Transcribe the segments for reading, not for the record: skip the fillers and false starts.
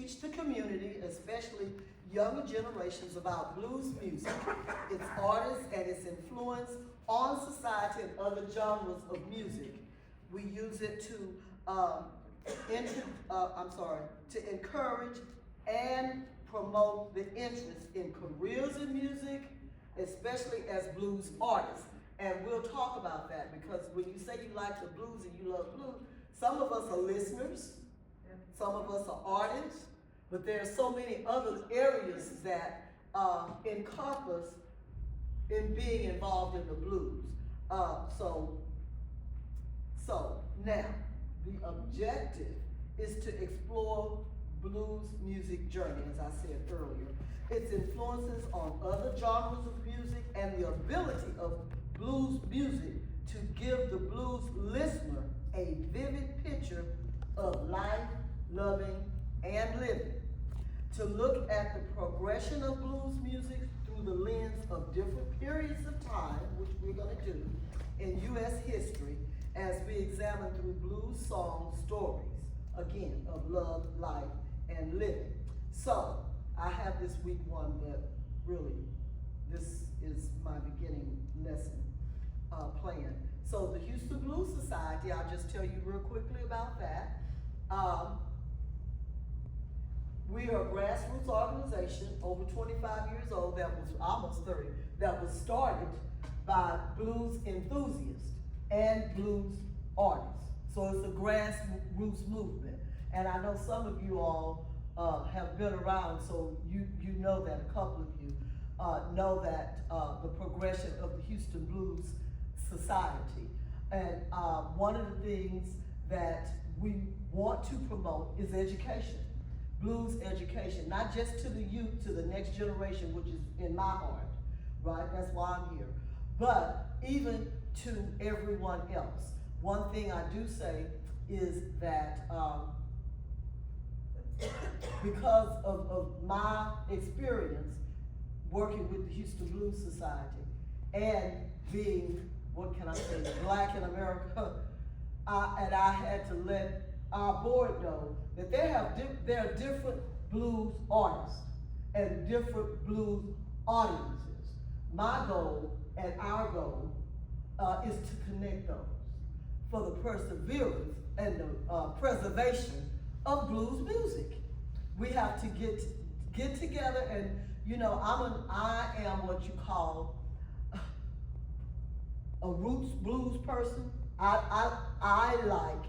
teach the community, especially younger generations, about blues music, its artists, and its influence on society and other genres of music. We use it to to encourage and promote the interest in careers in music, especially as blues artists. And we'll talk about that, because when you say you like the blues and you love blues, some of us are listeners, some of us are artists, but there are so many other areas that encompass in being involved in the blues. So now, the objective is to explore blues music journey, as I said earlier, its influences on other genres of music, and the ability of blues music to give the blues listener a vivid picture of life, loving, and living. To look at the progression of blues music through the lens of different periods of time, which we're going to do, in U.S. history, as we examine through blues song stories, again, of love, life, and living. So, I have this week one, but really, this is my beginning lesson plan. So, the Houston Blues Society, I'll just tell you real quickly about that. We are a grassroots organization, over 25 years old, that was almost 30, that was started by blues enthusiasts and blues artists. So it's a grassroots movement. And I know some of you all have been around, so you know that, a couple of you know that the progression of the Houston Blues Society. And one of the things that we want to promote is education. Blues education, not just to the youth, to the next generation, which is in my heart, right? That's why I'm here. But even to everyone else. One thing I do say is that because of my experience working with the Houston Blues Society and being, what can I say, Black in America, and I had to let our board know that there are different blues artists and different blues audiences. My goal and our goal is to connect those for the perseverance and the preservation of blues music. We have to get together, and I am what you call a roots blues person. I like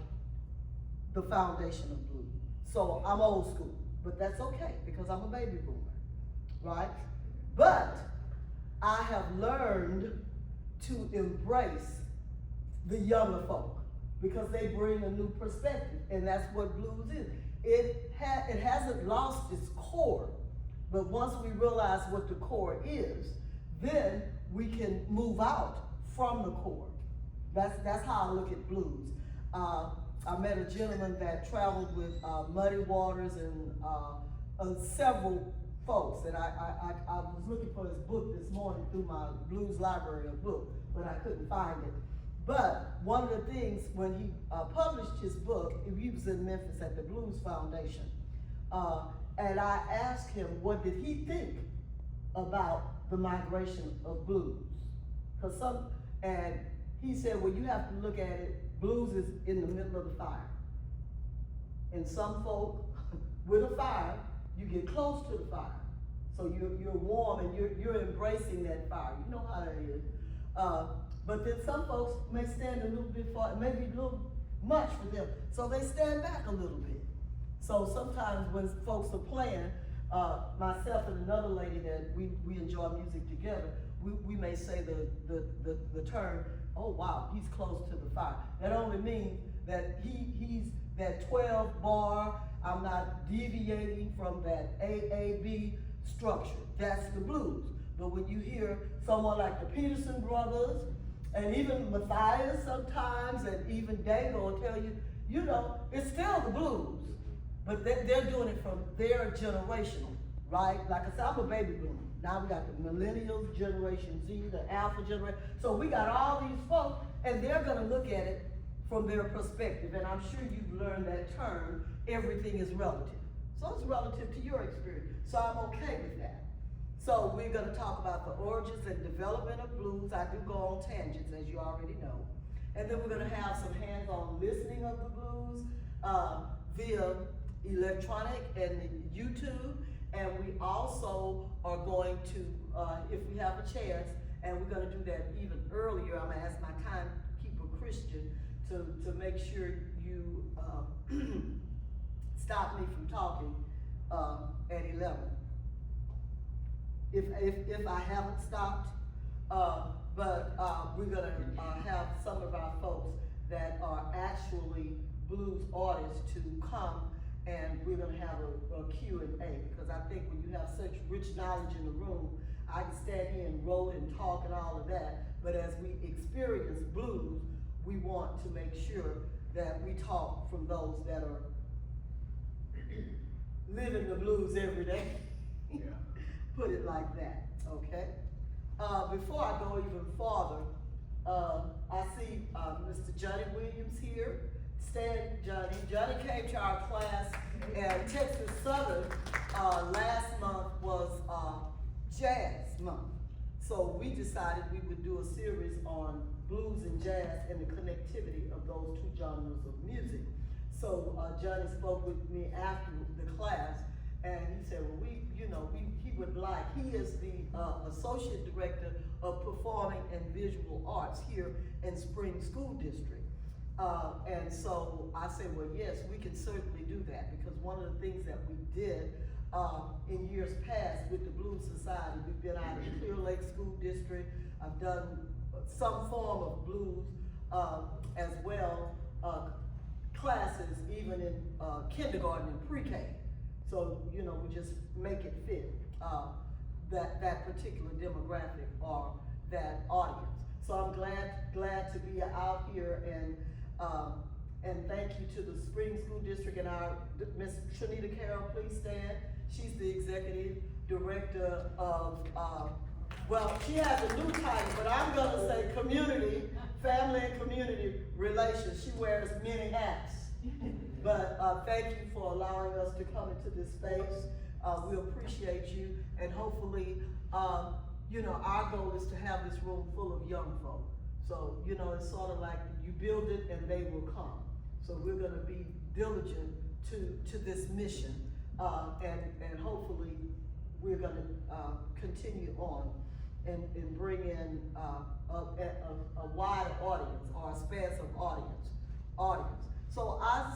the foundation of blues. So I'm old school, but that's okay because I'm a baby boomer, right? But I have learned to embrace the younger folk because they bring a new perspective, and that's what blues is. It hasn't lost its core, but once we realize what the core is, then we can move out from the core. That's how I look at blues. I met a gentleman that traveled with Muddy Waters and several folks, and I was looking for his book this morning through my blues library of books, but I couldn't find it. But one of the things, when he published his book, he was in Memphis at the Blues Foundation, and I asked him what did he think about the migration of blues, and he said, well, you have to look at it. Blues is in the middle of the fire. And some folk, with a fire, you get close to the fire. So you're warm and you're embracing that fire. You know how that is. But then some folks may stand a little bit far, maybe a little much for them. So they stand back a little bit. So sometimes when folks are playing, myself and another lady that we enjoy music together, we may say the term, oh wow, he's close to the fire. That only means that he's that 12 bar, I'm not deviating from that AAB structure. That's the blues. But when you hear someone like the Peterson brothers, and even Mathias sometimes, and even Dango will tell you, it's still the blues. But they're doing it from their generation, right? Like I said, I'm a baby boomer. Now we got the millennials, Generation Z, the Alpha generation. So we got all these folks, and they're gonna look at it from their perspective. And I'm sure you've learned that term, everything is relative. So it's relative to your experience. So I'm okay with that. So we're going to talk about the origins and development of blues. I do go on tangents, as you already know. And then we're going to have some hands-on listening of the blues via electronic and YouTube. And we also are going to, if we have a chance, and we're going to do that even earlier, I'm going to ask my timekeeper Christian to make sure you stop me from talking at 11. If I haven't stopped, but we're going to have some of our folks that are actually blues artists to come, and we're going to have a Q&A, because I think when you have such rich knowledge in the room, I can stand here and roll and talk and all of that, but as we experience blues, we want to make sure that we talk from those that are living the blues every day. Yeah. Put it like that, okay? Before I go even farther, I see Mr. Johnny Williams here. Stand, Johnny. Johnny came to our class at Texas Southern. Last month was Jazz Month. So we decided we would do a series on blues and jazz and the connectivity of those two genres of music. So Johnny spoke with me after the class, and he said, well, he would like, he is the Associate Director of Performing and Visual Arts here in Spring School District. And so I said, well, yes, we can certainly do that, because one of the things that we did in years past with the Blues Society, we've been out in Clear Lake School District. I've done some form of blues as well, classes even in kindergarten and pre-K. So, we just make it fit that particular demographic or that audience. So I'm glad to be out here, and thank you to the Spring School District and our Miss Trinita Carroll, please stand. She's the Executive Director of, well, she has a new title, but I'm gonna say Community, Family and Community Relations. She wears many hats. But thank you for allowing us to come into this space. We appreciate you, and hopefully, our goal is to have this room full of young folk. So, it's sort of like you build it and they will come. So we're gonna be diligent to this mission, and hopefully we're gonna continue on and bring in a wide audience, or a expansive audience. So as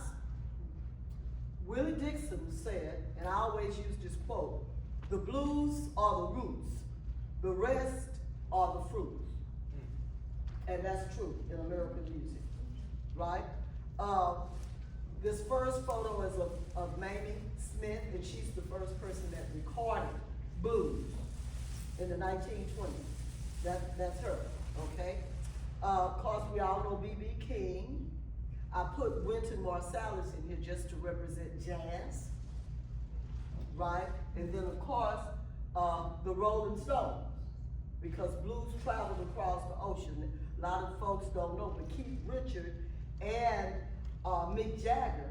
Willie Dixon said, and I always use this quote, the blues are the roots, the rest are the fruits. And that's true in American music, right? This first photo is of Mamie Smith, and she's the first person that recorded blues in the 1920s. That's her, okay? Of course, we all know B.B. King. I put Wynton Marsalis in here just to represent jazz, right? And then, of course, the Rolling Stones, because blues traveled across the ocean. A lot of folks don't know, but Keith Richards and Mick Jagger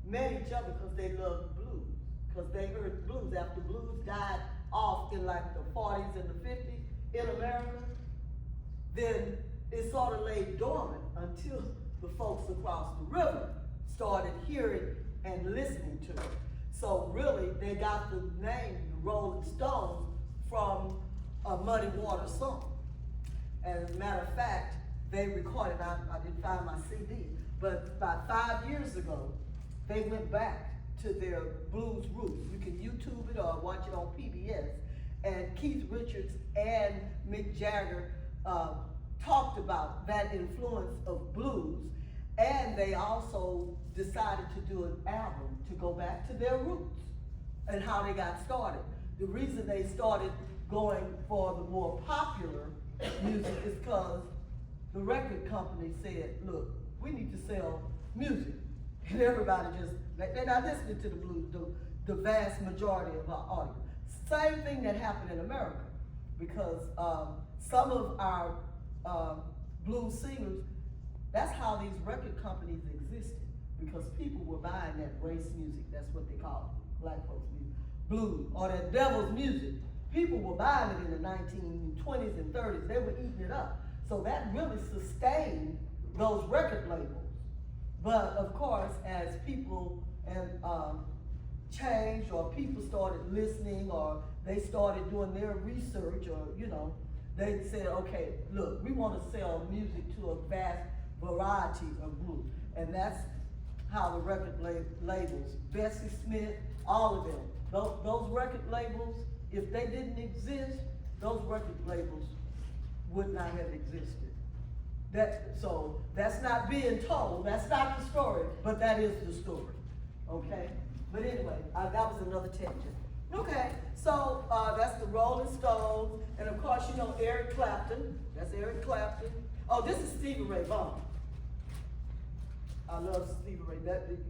met each other because they loved blues, because they heard blues. After blues died off in like the 40s and the 50s in America, then it sort of lay dormant until the folks across the river started hearing and listening to it. So really, they got the name, the Rolling Stones, from a Muddy Water song. And as a matter of fact, they recorded, I didn't find my CD, but about 5 years ago, they went back to their blues roots. You can YouTube it or watch it on PBS. And Keith Richards and Mick Jagger talked about that influence of blues, and they also decided to do an album to go back to their roots and how they got started. The reason they started going for the more popular music is because the record company said, look, we need to sell music. And everybody they're not listening to the blues, the vast majority of our audience. Same thing that happened in America, because some of our blues singers, that's how these record companies existed, because people were buying that race music, that's what they call it, black folks music, blues, or that devil's music. People were buying it in the 1920s and 30s. They were eating it up. So that really sustained those record labels. But of course, as people changed, or people started listening, or they started doing their research, or they said, okay, look, we want to sell music to a vast variety of groups. And that's how the record labels, Bessie Smith, all of them, those record labels, if they didn't exist, those record labels would not have existed. So that's not being told, that's not the story, but that is the story, okay? But anyway, that was another tangent. Okay, so that's the Rolling Stones, and of course, Eric Clapton, that's Eric Clapton. Oh, this is Stevie Ray Vaughan. I love Stevie Ray.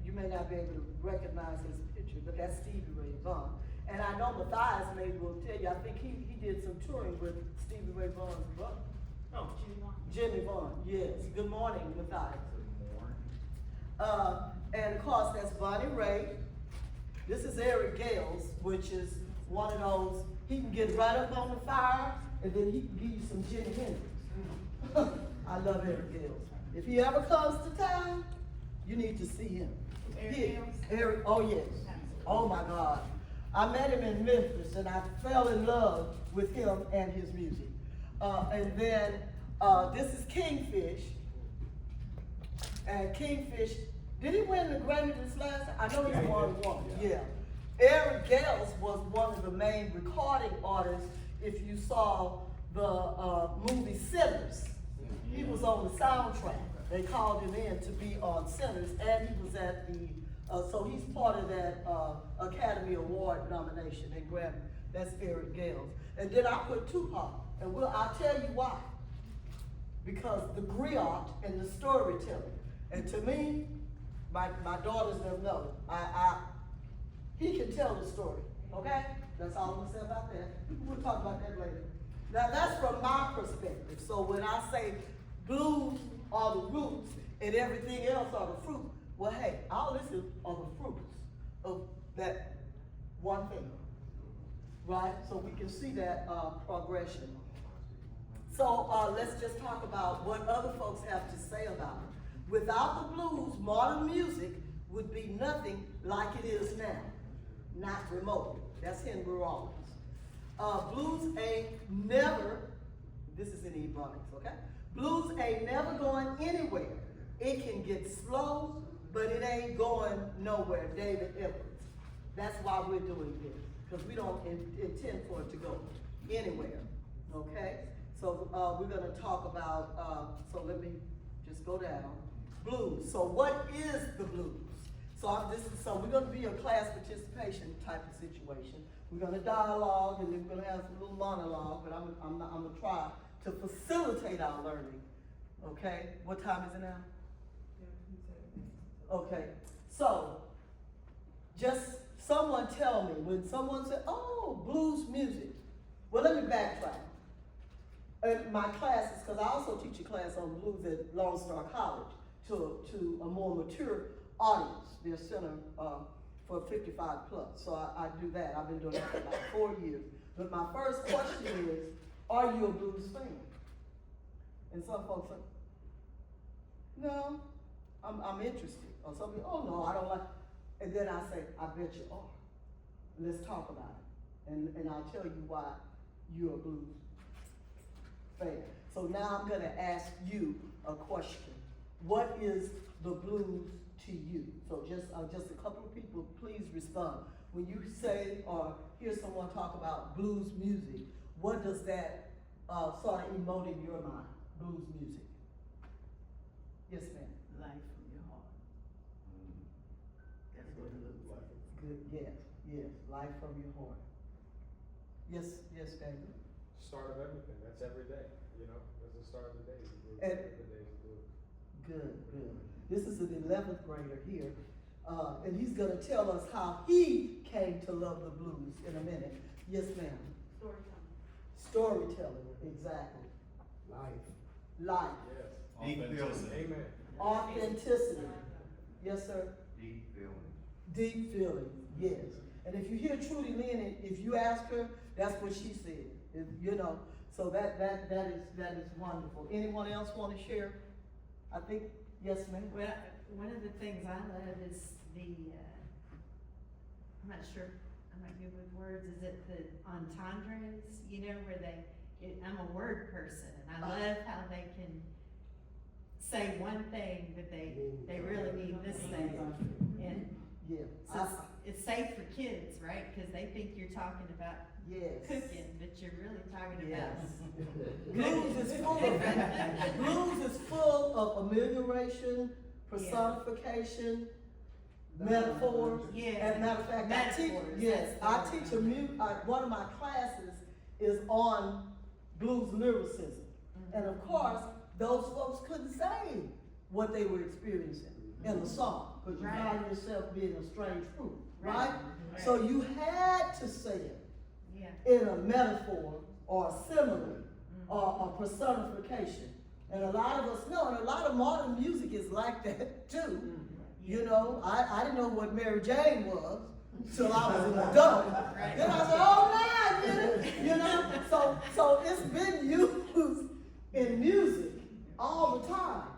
You may not be able to recognize his picture, but that's Stevie Ray Vaughan. And I know Mathias maybe will tell you, I think he did some touring with Stevie Ray Vaughan's brother. Oh, Jimmy Vaughan. Jimmy Vaughan, yes. Good morning, Mathias. Good morning. And of course, that's Bonnie Raitt. This is Eric Gales, which is one of those, he can get right up on the fire, and then he can give you some Jimi Hendrix. I love Eric Gales. If he ever comes to town, you need to see him. Eric, oh yes. Oh my God. I met him in Memphis, and I fell in love with him and his music. And then this is Kingfish. And Kingfish, did he win the Grammy this last time? I know he won one. Yeah. Eric Gales was one of the main recording artists. If you saw the movie Sinners, he was on the soundtrack. They called him in to be on Sinners, and he was at the, so he's part of that Academy Award nomination and Grammy. That's Eric Gales. And then I put Tupac, and I'll tell you why. Because the griot and the storytelling. And to me, my daughters don't know, he can tell the story, okay? That's all I'm gonna say about that. We'll talk about that later. Now that's from my perspective. So when I say blues are the roots and everything else are the fruit, well, hey, all this are the fruits of that one thing, right? So we can see that progression. So let's just talk about what other folks have to say about it. Without the blues, modern music would be nothing like it is now, not remotely. That's Henry Rollins. Blues ain't never, this is in Ebonics, okay? Blues ain't never going anywhere. It can get slow, but it ain't going nowhere, David Edwards. That's why we're doing this, because we don't intend for it to go anywhere, okay? So we're gonna talk about, so let me just go down. Blues, so what is the blues? So we're gonna be a class participation type of situation. We're gonna dialogue, and then we're gonna have some little monologue, but I'm gonna try to facilitate our learning, okay? What time is it now? Okay, so just someone tell me, when someone said, oh, blues music. Well, let me backtrack. In my classes, because I also teach a class on blues at Lone Star College to a more mature audience. They're center for 55 plus, so I do that. I've been doing that for about 4 years. But my first question is, are you a blues fan? And some folks say, no, I'm interested. Or some people, oh no, I don't like. And then I say, I bet you are. Let's talk about it. And I'll tell you why you're a blues fan. So now I'm gonna ask you a question. What is the blues to you? So just a couple of people, please respond. When you say or hear someone talk about blues music, what does that sort of emote in your mind? Blues music. Yes, ma'am. Life from your heart. That's what it looks like. Good. Yes. Life from your heart. Yes, David. Start of everything. That's every day. That's the start of the day. Every day is good. Good. This is an 11th grader here, and he's going to tell us how he came to love the blues in a minute. Yes, ma'am. Storytelling, exactly. Life. Yes. Deep feeling. Amen. Authenticity. Yes, sir. Deep feeling. Deep feeling, yes. And if you hear Trudy Lynn, if you ask her, that's what she said. You know, so that is wonderful. Anyone else want to share? I think, yes, ma'am. Well, one of the things I love is I'm not sure, I'm not good with words, is it the entendres, you know, where I'm a word person, and I love how they can say one thing, but they really mean this thing. And Yeah. so it's safe for kids, right? Because they think you're talking about Yes. cooking, but you're really talking Yes. about. Blues is full of amelioration, personification, metaphors. Yeah. And matter of fact, Metaphors, yes, I that's the teach word. one of my classes is on blues lyricism. And of course, those folks couldn't say what they were experiencing in the song, because you Right. find yourself being a strange fruit, right? Right. So you had to say it Yeah. in a metaphor or a simile or a personification. And a lot of us know, and a lot of modern music is like that too. You know, I didn't know what Mary Jane was till I was an adult. Right. Then I said, oh man, I get it. You know, so it's been used in music all the time.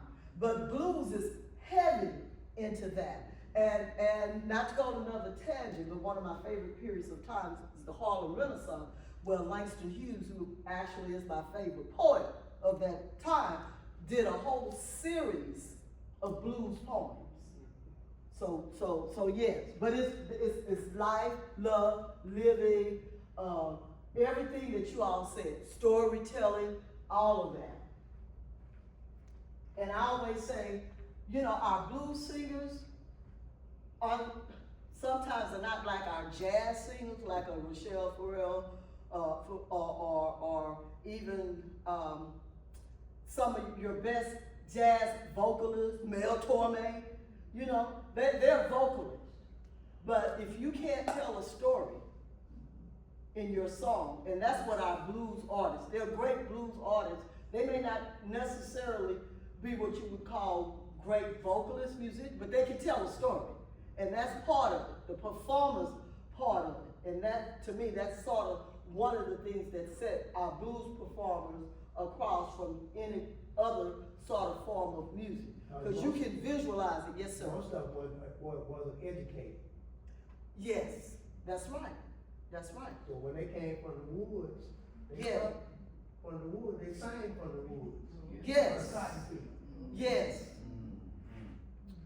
But blues is heavy into that. And not to go on another tangent, but one of my favorite periods of time is the Harlem Renaissance, where Langston Hughes, who actually is my favorite poet of that time, did a whole series of blues poems. So yes, but it's life, love, living, everything that you all said, storytelling, all of that. And I always say, you know, our blues singers sometimes are not like our jazz singers, like a Rochelle Farrell, or even some of your best jazz vocalists, Mel Torme. You know, they're vocalists. But if you can't tell a story in your song, and that's what our blues artists, they're great blues artists. They may not necessarily be what you would call great vocalist music, but they can tell a story. And that's part of it, the performance part of it. And that, to me, that's sort of one of the things that set our blues performers across from any other sort of form of music. Because you can visualize it. Yes, sir. Most of them wasn't educated. Yes, that's right. That's right. So when they came from the woods, they Yeah. sang from the woods, they sang from the woods. Yes. Cotton field. Yes.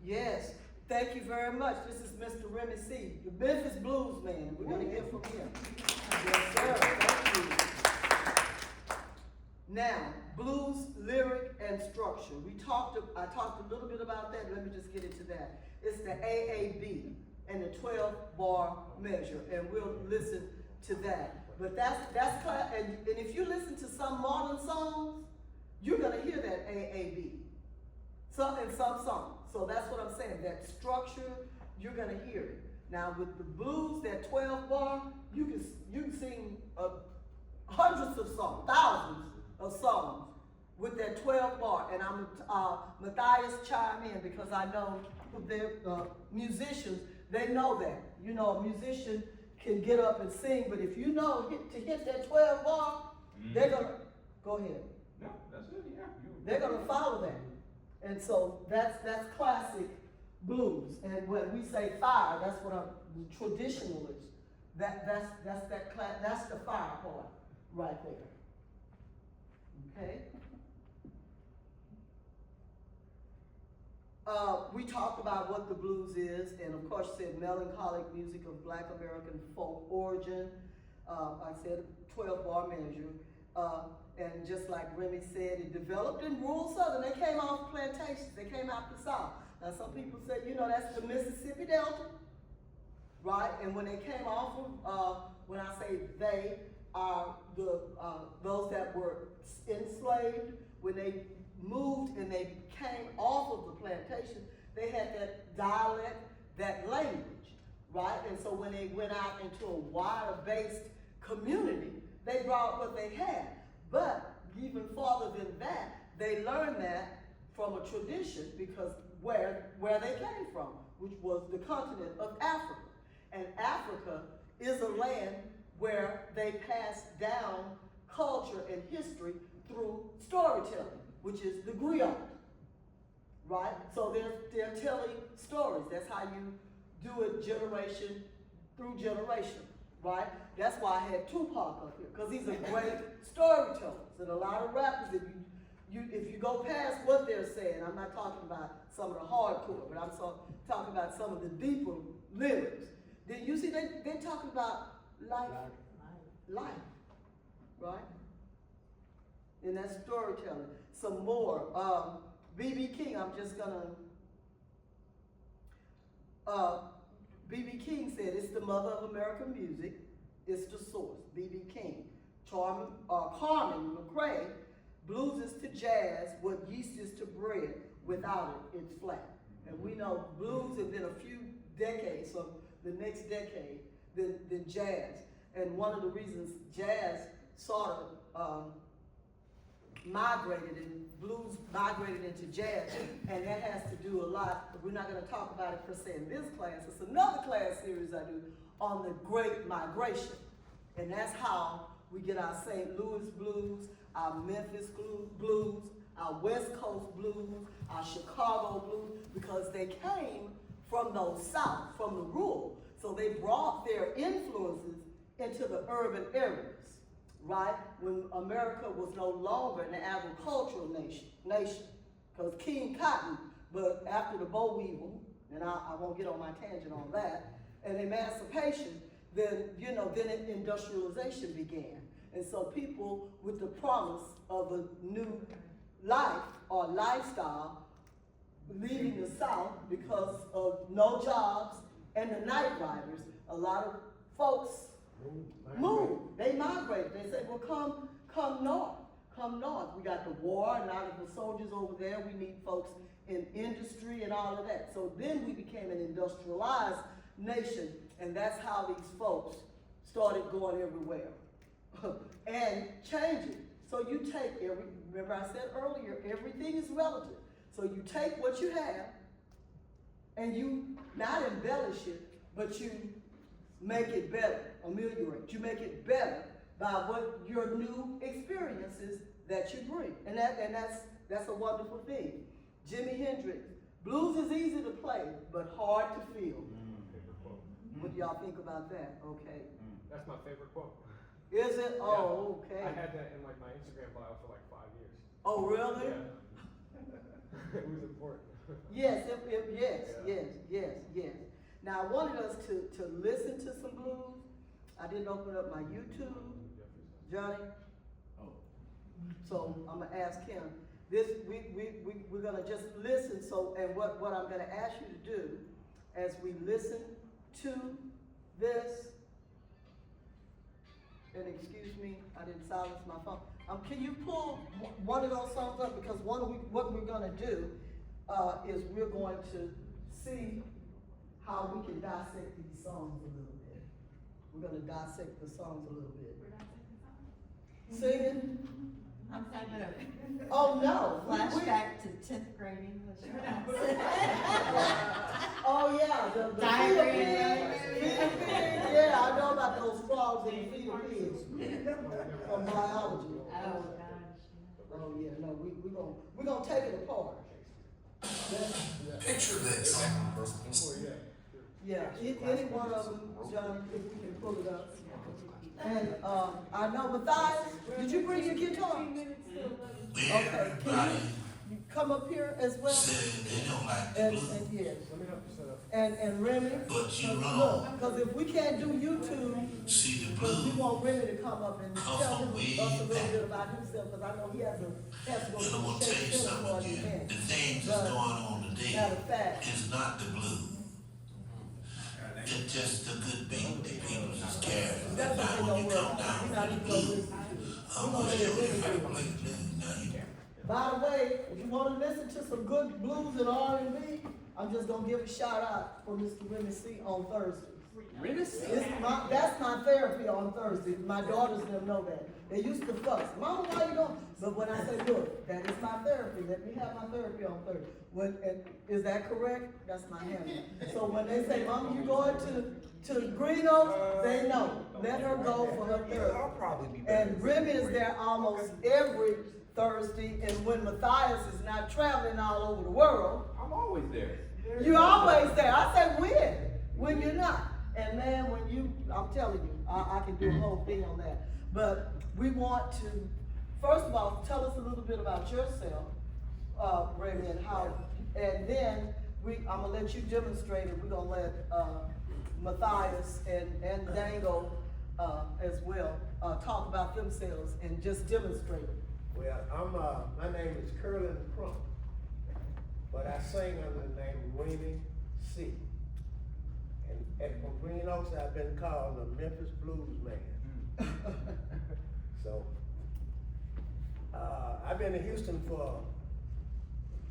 Yes. Thank you very much. This is Mr. Remy C, the Memphis Blues Man. We're going to hear from him. Yes, sir. Thank you. Now, blues, lyric, and structure. I talked a little bit about that. Let me just get into that. It's the AAB and the 12-bar measure, and we'll listen to that. But that's class, and if you listen to some modern songs, you're gonna hear that AAB. In some songs. So that's what I'm saying. That structure, you're gonna hear it. Now with the blues, that 12-bar, you can sing hundreds of songs, thousands of songs with that 12-bar. And I'm Mathias chime in because I know they're musicians. They know that. You know, a musician can get up and sing, but if you know to hit that 12-bar, they're gonna go ahead. No, that's it, yeah. They're gonna follow that. And so that's classic blues. And when we say fire, that's what the traditionalists, that's the fire part right there. Okay? We talked about what the blues is, and of course said melancholic music of Black American folk origin. I said 12-bar measure. And just like Remy said, it developed in rural Southern. They came off plantations. They came out the South. Now some people say, you know, that's the Mississippi Delta, right? And when they came off of, when I say they, are those that were enslaved. When they moved and they came off of the plantation, they had that dialect, that language, right? And so when they went out into a wider-based community, they brought what they had. But even farther than that, they learned that from a tradition because where they came from, which was the continent of Africa. And Africa is a land where they pass down culture and history through storytelling, which is the griot, right? So they're telling stories. That's how you do it generation through generation, right? That's why I had Tupac up here, because he's a great storyteller. And a lot of rappers, if you go past what they're saying, I'm not talking about some of the hardcore, but I'm talking about some of the deeper lyrics. Then you see they're talking about life, right? And that's storytelling. Some more. B.B. King, I'm just gonna. B.B. King said it's the mother of American music. It's the source. B.B. King. Carmen McRae, blues is to jazz what yeast is to bread. Without it, it's flat. And we know blues have been a few decades, so the next decade, than jazz. And one of the reasons jazz sort of migrated and blues migrated into jazz, and that has to do a lot, but we're not going to talk about it per se in this class. It's another class series I do on the Great Migration. And that's how we get our St. Louis blues, our Memphis blues, our West Coast blues, our Chicago blues, because they came from those South, from the rural. So they brought their influences into the urban areas, right? When America was no longer an agricultural nation, because King Cotton, but after the boll weevil, and I won't get on my tangent on that, and emancipation, then industrialization began. And so people with the promise of a new life or lifestyle leaving the South because of no jobs and the night riders, a lot of folks moved. They migrated. They said, well, come north. We got the war, and out of the soldiers over there, we need folks in industry and all of that. So then we became an industrialized nation, and that's how these folks started going everywhere and changing. So you take remember I said earlier, everything is relative. So you take what you have and you not embellish it, but you make it better, ameliorate. You make it better by what your new experiences that you bring. And that's a wonderful thing. Jimi Hendrix, blues is easy to play, but hard to feel. What do y'all think about that? Okay. That's my favorite quote. Is it? Oh, okay. I had that in like my Instagram bio for like 5 years. Oh, really? Yeah. It was important. Yes, yes. Now, I wanted us to listen to some blues. I didn't open up my YouTube, Johnny. Oh. So I'm gonna ask him. We're gonna just listen. So, and what I'm gonna ask you to do, as we listen to this, and excuse me, I didn't silence my phone. Can you pull one of those songs up? Because what we're gonna do is we're going to see how we can dissect these songs a little bit. We're gonna dissect the songs a little bit. Singing? I'm saying it. Oh, no. Flashback to 10th grade English class. Oh, yeah, the Diarrhea. feeder, yeah, I know about those frogs and the feeder pigs from biology. Oh, gosh. Oh, yeah, no, we're gonna take it apart. Picture this. Yeah, any one of them, John, if we can pull it up. And, I know, Mathias, did you bring your guitar? Okay, can you come up here as well? Said they don't like the And blue, yes, Let me help you set up. and Remy, but you look, wrong. cause if we can't do YouTube, See the we blue, want Remy to come up and tell us a little bit about himself, cause I know he has to go and to I'm gonna the tell state you center something for an again. event. The things that's going on today Matter of fact, is not the blue. It's just a good beat that people just carry. that's Now what they when don't you worry come about. down We're not to even the gonna blue, listen to it. I'm We're gonna gonna show let you how to Remy do play it. blue. Now you By the way, if you wanna listen to some good blues and R&B, I'm just gonna give a shout out for Mr. Remy C on Thursdays. Remy C. That's my therapy on Thursday. My daughters didn't know that. They used to fuss. Mama, why you going? But when I say, look, that is my therapy. Let me have my therapy on Thursday. Is that correct? That's my hammer. So when they say, Mama, you going to Green Oaks? They know. Let her go for her therapy. I'll probably be better. And Remy is there almost every Thursday. And when Mathias is not traveling all over the world, I'm always there. you're always there. I say when? When you're not. And man, I'm telling you, I can do a whole thing on that. But we want to, first of all, tell us a little bit about yourself, Remy, and how, and then I'm gonna let you demonstrate it. We're gonna let Mathias and Dango as well talk about themselves and just demonstrate it. Well, my name is Curlin Crump, but I sing under the name Remy C. And from Green Oaks, I've been called the Memphis Blues Man. So, I've been in Houston for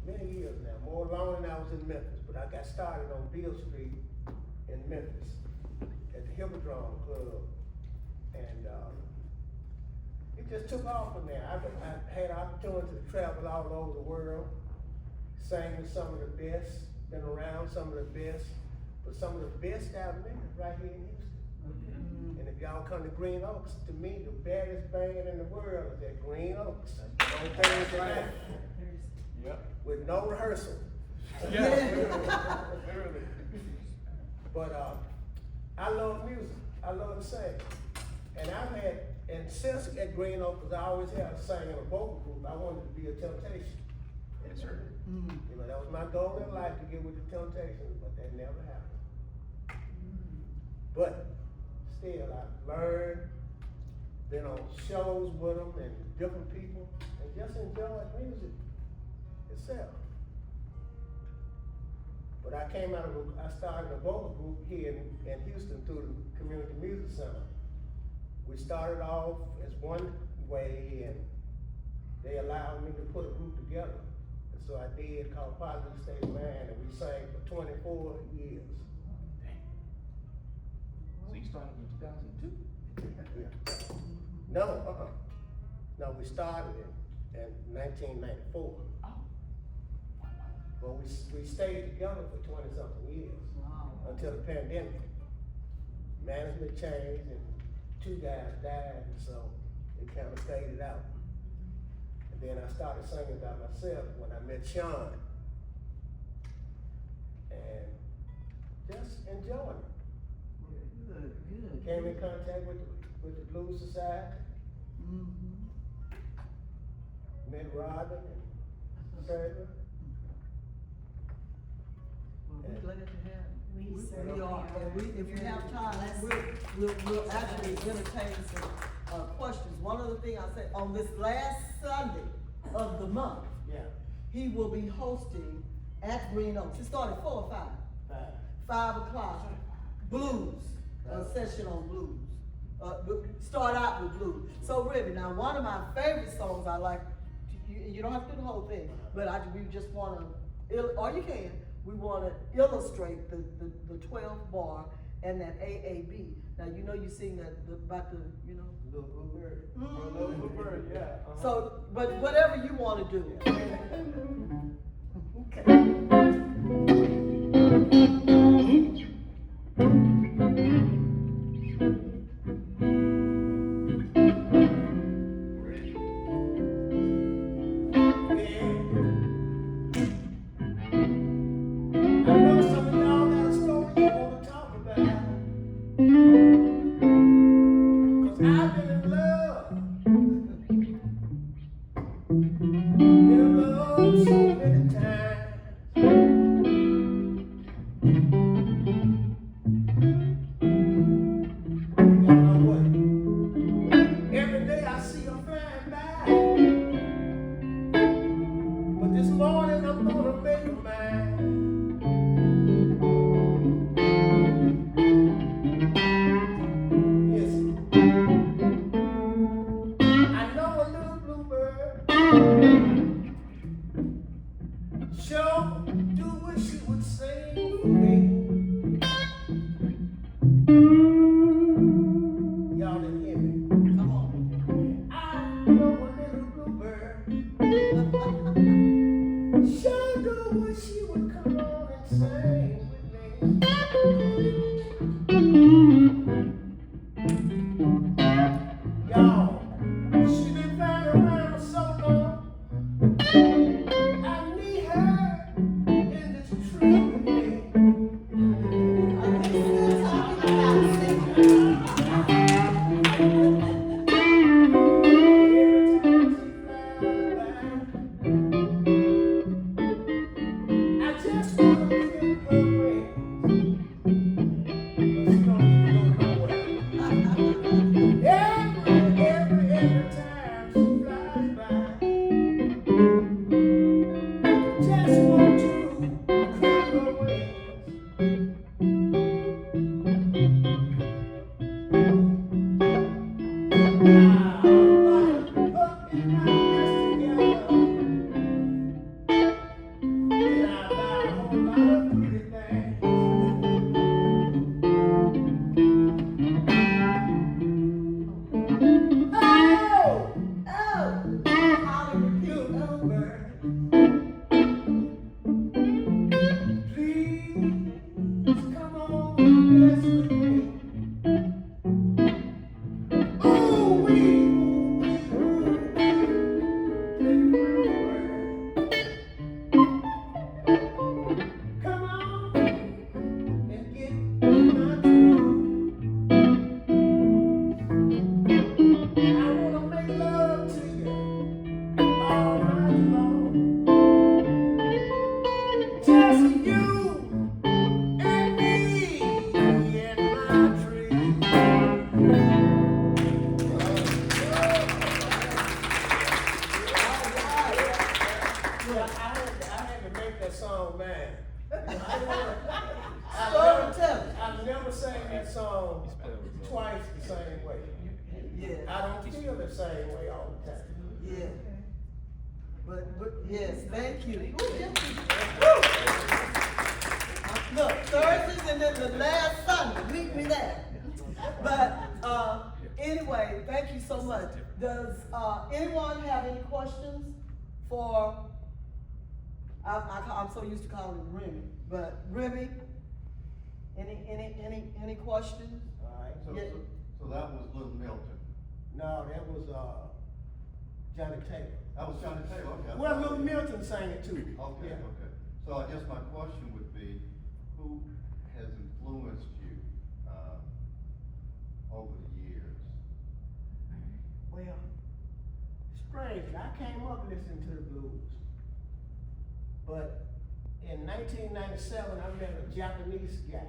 many years now, more longer than I was in Memphis, but I got started on Beale Street in Memphis at the Hippodrome Club. And it just took off from there. I had opportunity to travel all over the world, sang with some of the best, been around some of the best, but some of the best out of Memphis right here in Houston. And if y'all come to Green Oaks, to me, the baddest band in the world is at Green Oaks on Thursday night. Yep. With no rehearsal. Literally. But I love music. I love to sing. And since at Green Oaks, because I always had to sing in a vocal group, I wanted to be a Temptation. Yes, sir. You know, that was my goal in life, to get with the Temptations, but that never happened. But still, I've learned, been on shows with them and different people, and just enjoyed music itself. But I started a vocal group here in Houston through the Community Music Center. We started off as one way, and they allowed me to put a group together. And so I did, called Positive State of Mind, and we sang for 24 years. So you started in 2002? No, we started in 1994. But we stayed together for 20-something years. Wow. Until the pandemic. Management changed and 2 guys died, and so it kind of faded out. And then I started singing by myself when I met Sean. And just enjoyed it. Good. Came in contact with the Blues Society. Met Robin and Sandra. Well, we're glad to have you. We certainly We are, are. and if you have time, Blessed. we'll actually entertain some questions. One other thing I said, on this last Sunday of the month, Yeah. he will be hosting at Green Oaks. It started 4 or 5? 5 o'clock. Blues, a session on blues. Start out with blues. So Remy, now one of my favorite songs I like, you don't have to do the whole thing, but we just want to, or you can, we want to illustrate the 12th bar and that AAB. Now, you know you sing that about the, you know. Little Bluebird. Mhm. Little Bluebird, yeah. So, but whatever you want to do. So many times. same way all the time. Yeah. But, yes, thank you. Woo, yeah. Look, Thursdays and then the last Sunday, meet me there. But, anyway, thank you so much. Does, anyone have any questions for, I'm so used to calling him Remy, but Remy, any questions? All right, So, Yeah. so that was Little Milton. no, that was, Johnny Taylor. That was Johnny Taylor, okay. Well, Little Milton sang it too. Okay, Yeah. okay. So I guess my question would be, who has influenced you, over the years? Well, strange, I came up listening to the blues. But in 1997, I met a Japanese guy.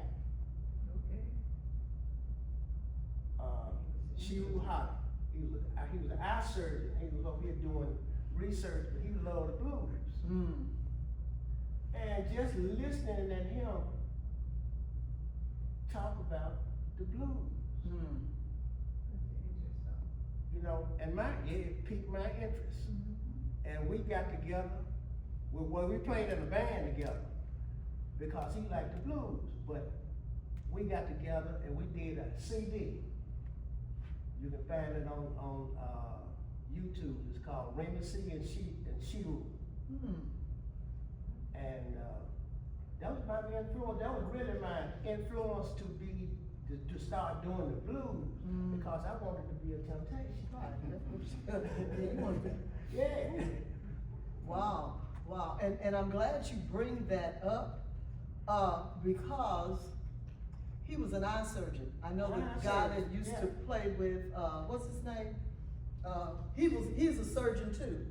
Shiru Hata. He was an eye surgeon. He was over here doing research, but he loved the blues. Hmm. And just listening at him talk about the blues, Hmm. you know, and it piqued my interest. And we got together, we played in a band together because he liked the blues, but we got together and we did a CD. You can find it on YouTube. It's called Remy C and Shiru. Hmm. And that was my influence. That was really my influence to start doing the blues because I wanted to be a Temptation. Yeah. Wow, and I'm glad you bring that up, because he was an eye surgeon. I know the guy that used to play with, what's his name? He's a surgeon too.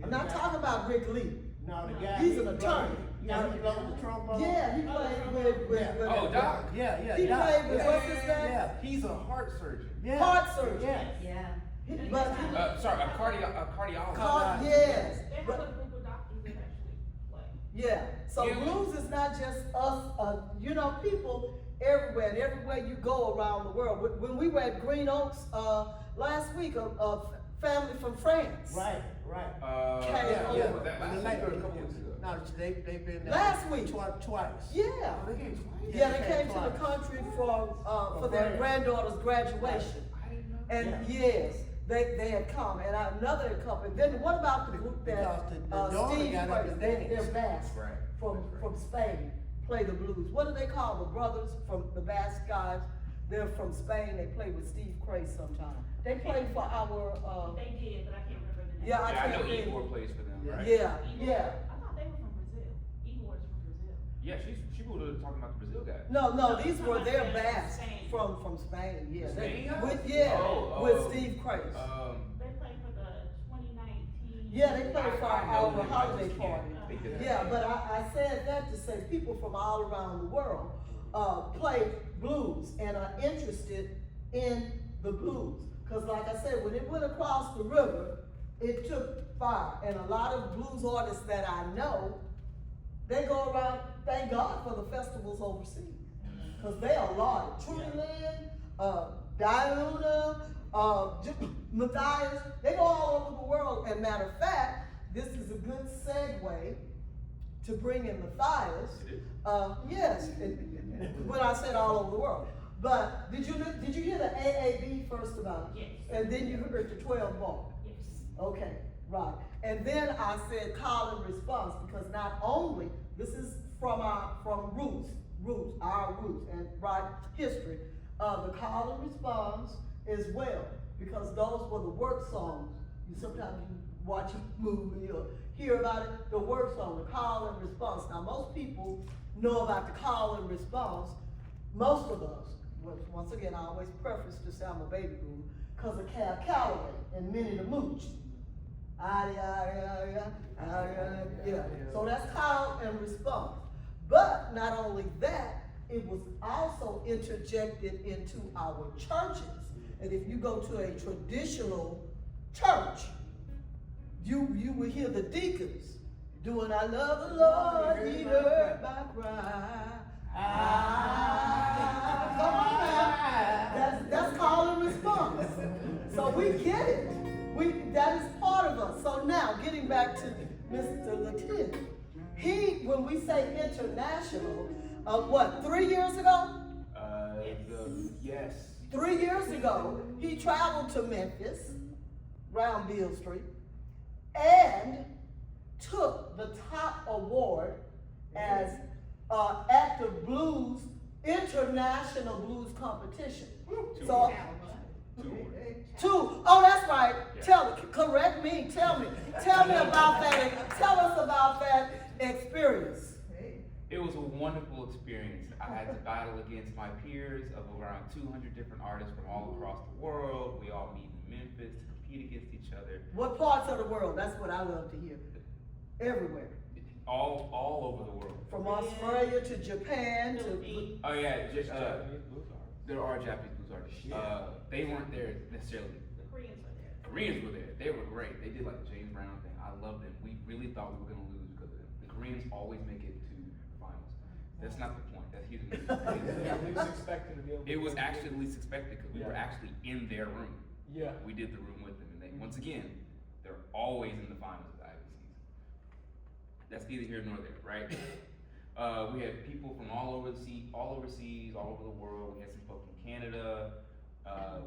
I'm not talking about Rick Lee. No, the guy. He's an attorney. Yeah, he blows the trombone. Yeah, he played with. Oh, Doc. Yeah. He Doc. played with, Yeah. what's his name? Yeah. He's a heart surgeon. Yeah. Heart surgeon. Yeah. Yeah. But, Sorry, a cardiologist. yes. They have But- a group of doctors that actually play. Yeah, so Yeah. blues is not just us, people everywhere, and everywhere you go around the world. When we were at Green Oaks, last week, a family from France. Right. Came over. Was that last week or a couple weeks ago? No, they've been there. Last week. Twice. Yeah. Oh, they came twice? Yeah, they came to the country for their France. granddaughter's graduation. I didn't know. And yes, they had come, and another had come. And then what about the group that, Because the daughter Steve got up and Price, danced. their bass Right. from Spain, play the blues. What do they call the brothers from the Basque guys? They're from Spain, they play with Steve Craze sometime. They played for our, They did, but I can't remember the name. Yeah, I Yeah, I know can't think. Igor plays for them, right? yeah. I thought they were from Brazil. Igor's from Brazil. Yeah, she was talking about the Brazil guy. No, these were their Spain. Basque from Spain, yeah. Spain guys? With Steve Craze. They played for the 2019. Yeah, they played for I know our them. I holiday just party. can't think of that. Yeah, but I said that to say people from all around the world play blues and are interested in the blues. Because like I said, when it went across the river, it took fire. And a lot of blues artists that I know, they go around, thank God for the festivals overseas. Because they are lauded. Trudyland, Diana, Mathias, they go all over the world. And matter of fact, this is a good segue to bring in Mathias. Yes, when I said all over the world. But did you hear the AAB first about it? Yes. And then you heard the 12 bar? Yes. Okay, right. And then I said call and response, because not only, this is from roots, our roots, and right history, the call and response as well, because those were the work songs. Sometimes you watch a movie or hear about it, the work song, the call and response. Now most people know about the call and response, most of us, once again, I always preface to say I'm a baby boomer, because of Cab Calloway and Minnie the Mooch. Yeah. So that's call and response. But not only that, it was also interjected into our churches. And if you go to a traditional church, you will hear the deacons doing I love the Lord, he heard my cry. Come on now. That's call and response. So we get it. getting back to Mr. Lattin, when we say international, what, 3 years ago? Yes. 3 years ago, he traveled to Memphis, around Beale Street, and took the top award as active blues, international blues competition. So, two. Oh, that's right. Correct me. Tell me about that. Tell us about that experience. It was a wonderful experience. I had to battle against my peers of around 200 different artists from all across the world. We all meet in Memphis to compete against each other. What parts of the world? That's what I love to hear. Everywhere. All over the world. From Australia to Japan to. Oh yeah, just Japanese blues artists. there are Japanese blues artists. They weren't there necessarily. The Koreans are there. Koreans were there. They were great. They did like the James Brown thing. I loved them. We really thought we were gonna lose because of them. The Koreans always make it to the finals. That's not the point. That's hidden. Least expected to be able to. It was actually the least expected because we were actually in their room. Yeah. We did the room with them, and they once again, they're always in the finals of the IBCs. That's neither here nor there, right? We had people from all overseas, all over the world. We had some folks from Canada.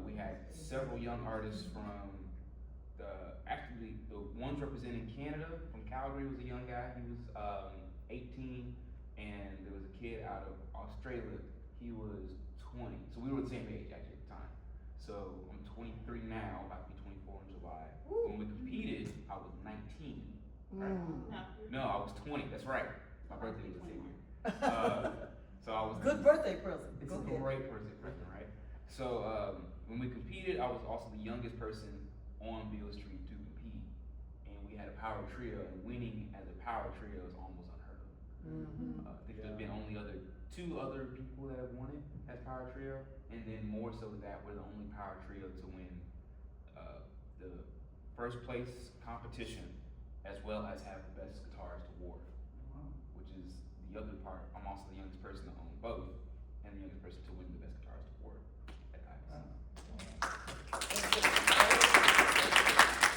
We had several young artists from actually the ones representing Canada from Calgary was a young guy. He was 18, and there was a kid out of Australia. He was 20. So we were the same age actually at the time. So I'm 23 now, about to be 24 in July. When we competed, I was 19. Right? No, I was 20. That's right. My birthday was the same year. So I was Good birthday present. It's Go a ahead. great birthday present, right? So when we competed, I was also the youngest person on Beale Street to compete, and we had a power trio. And winning as a power trio is almost unheard of. I think there's been only two other people that have won it as power trio, and then more so that we're the only power trio to win the first place competition, as well as have the best guitarist award, which is the other part. I'm also the youngest person to own both, and the youngest person to win the best guitarist award at IBC.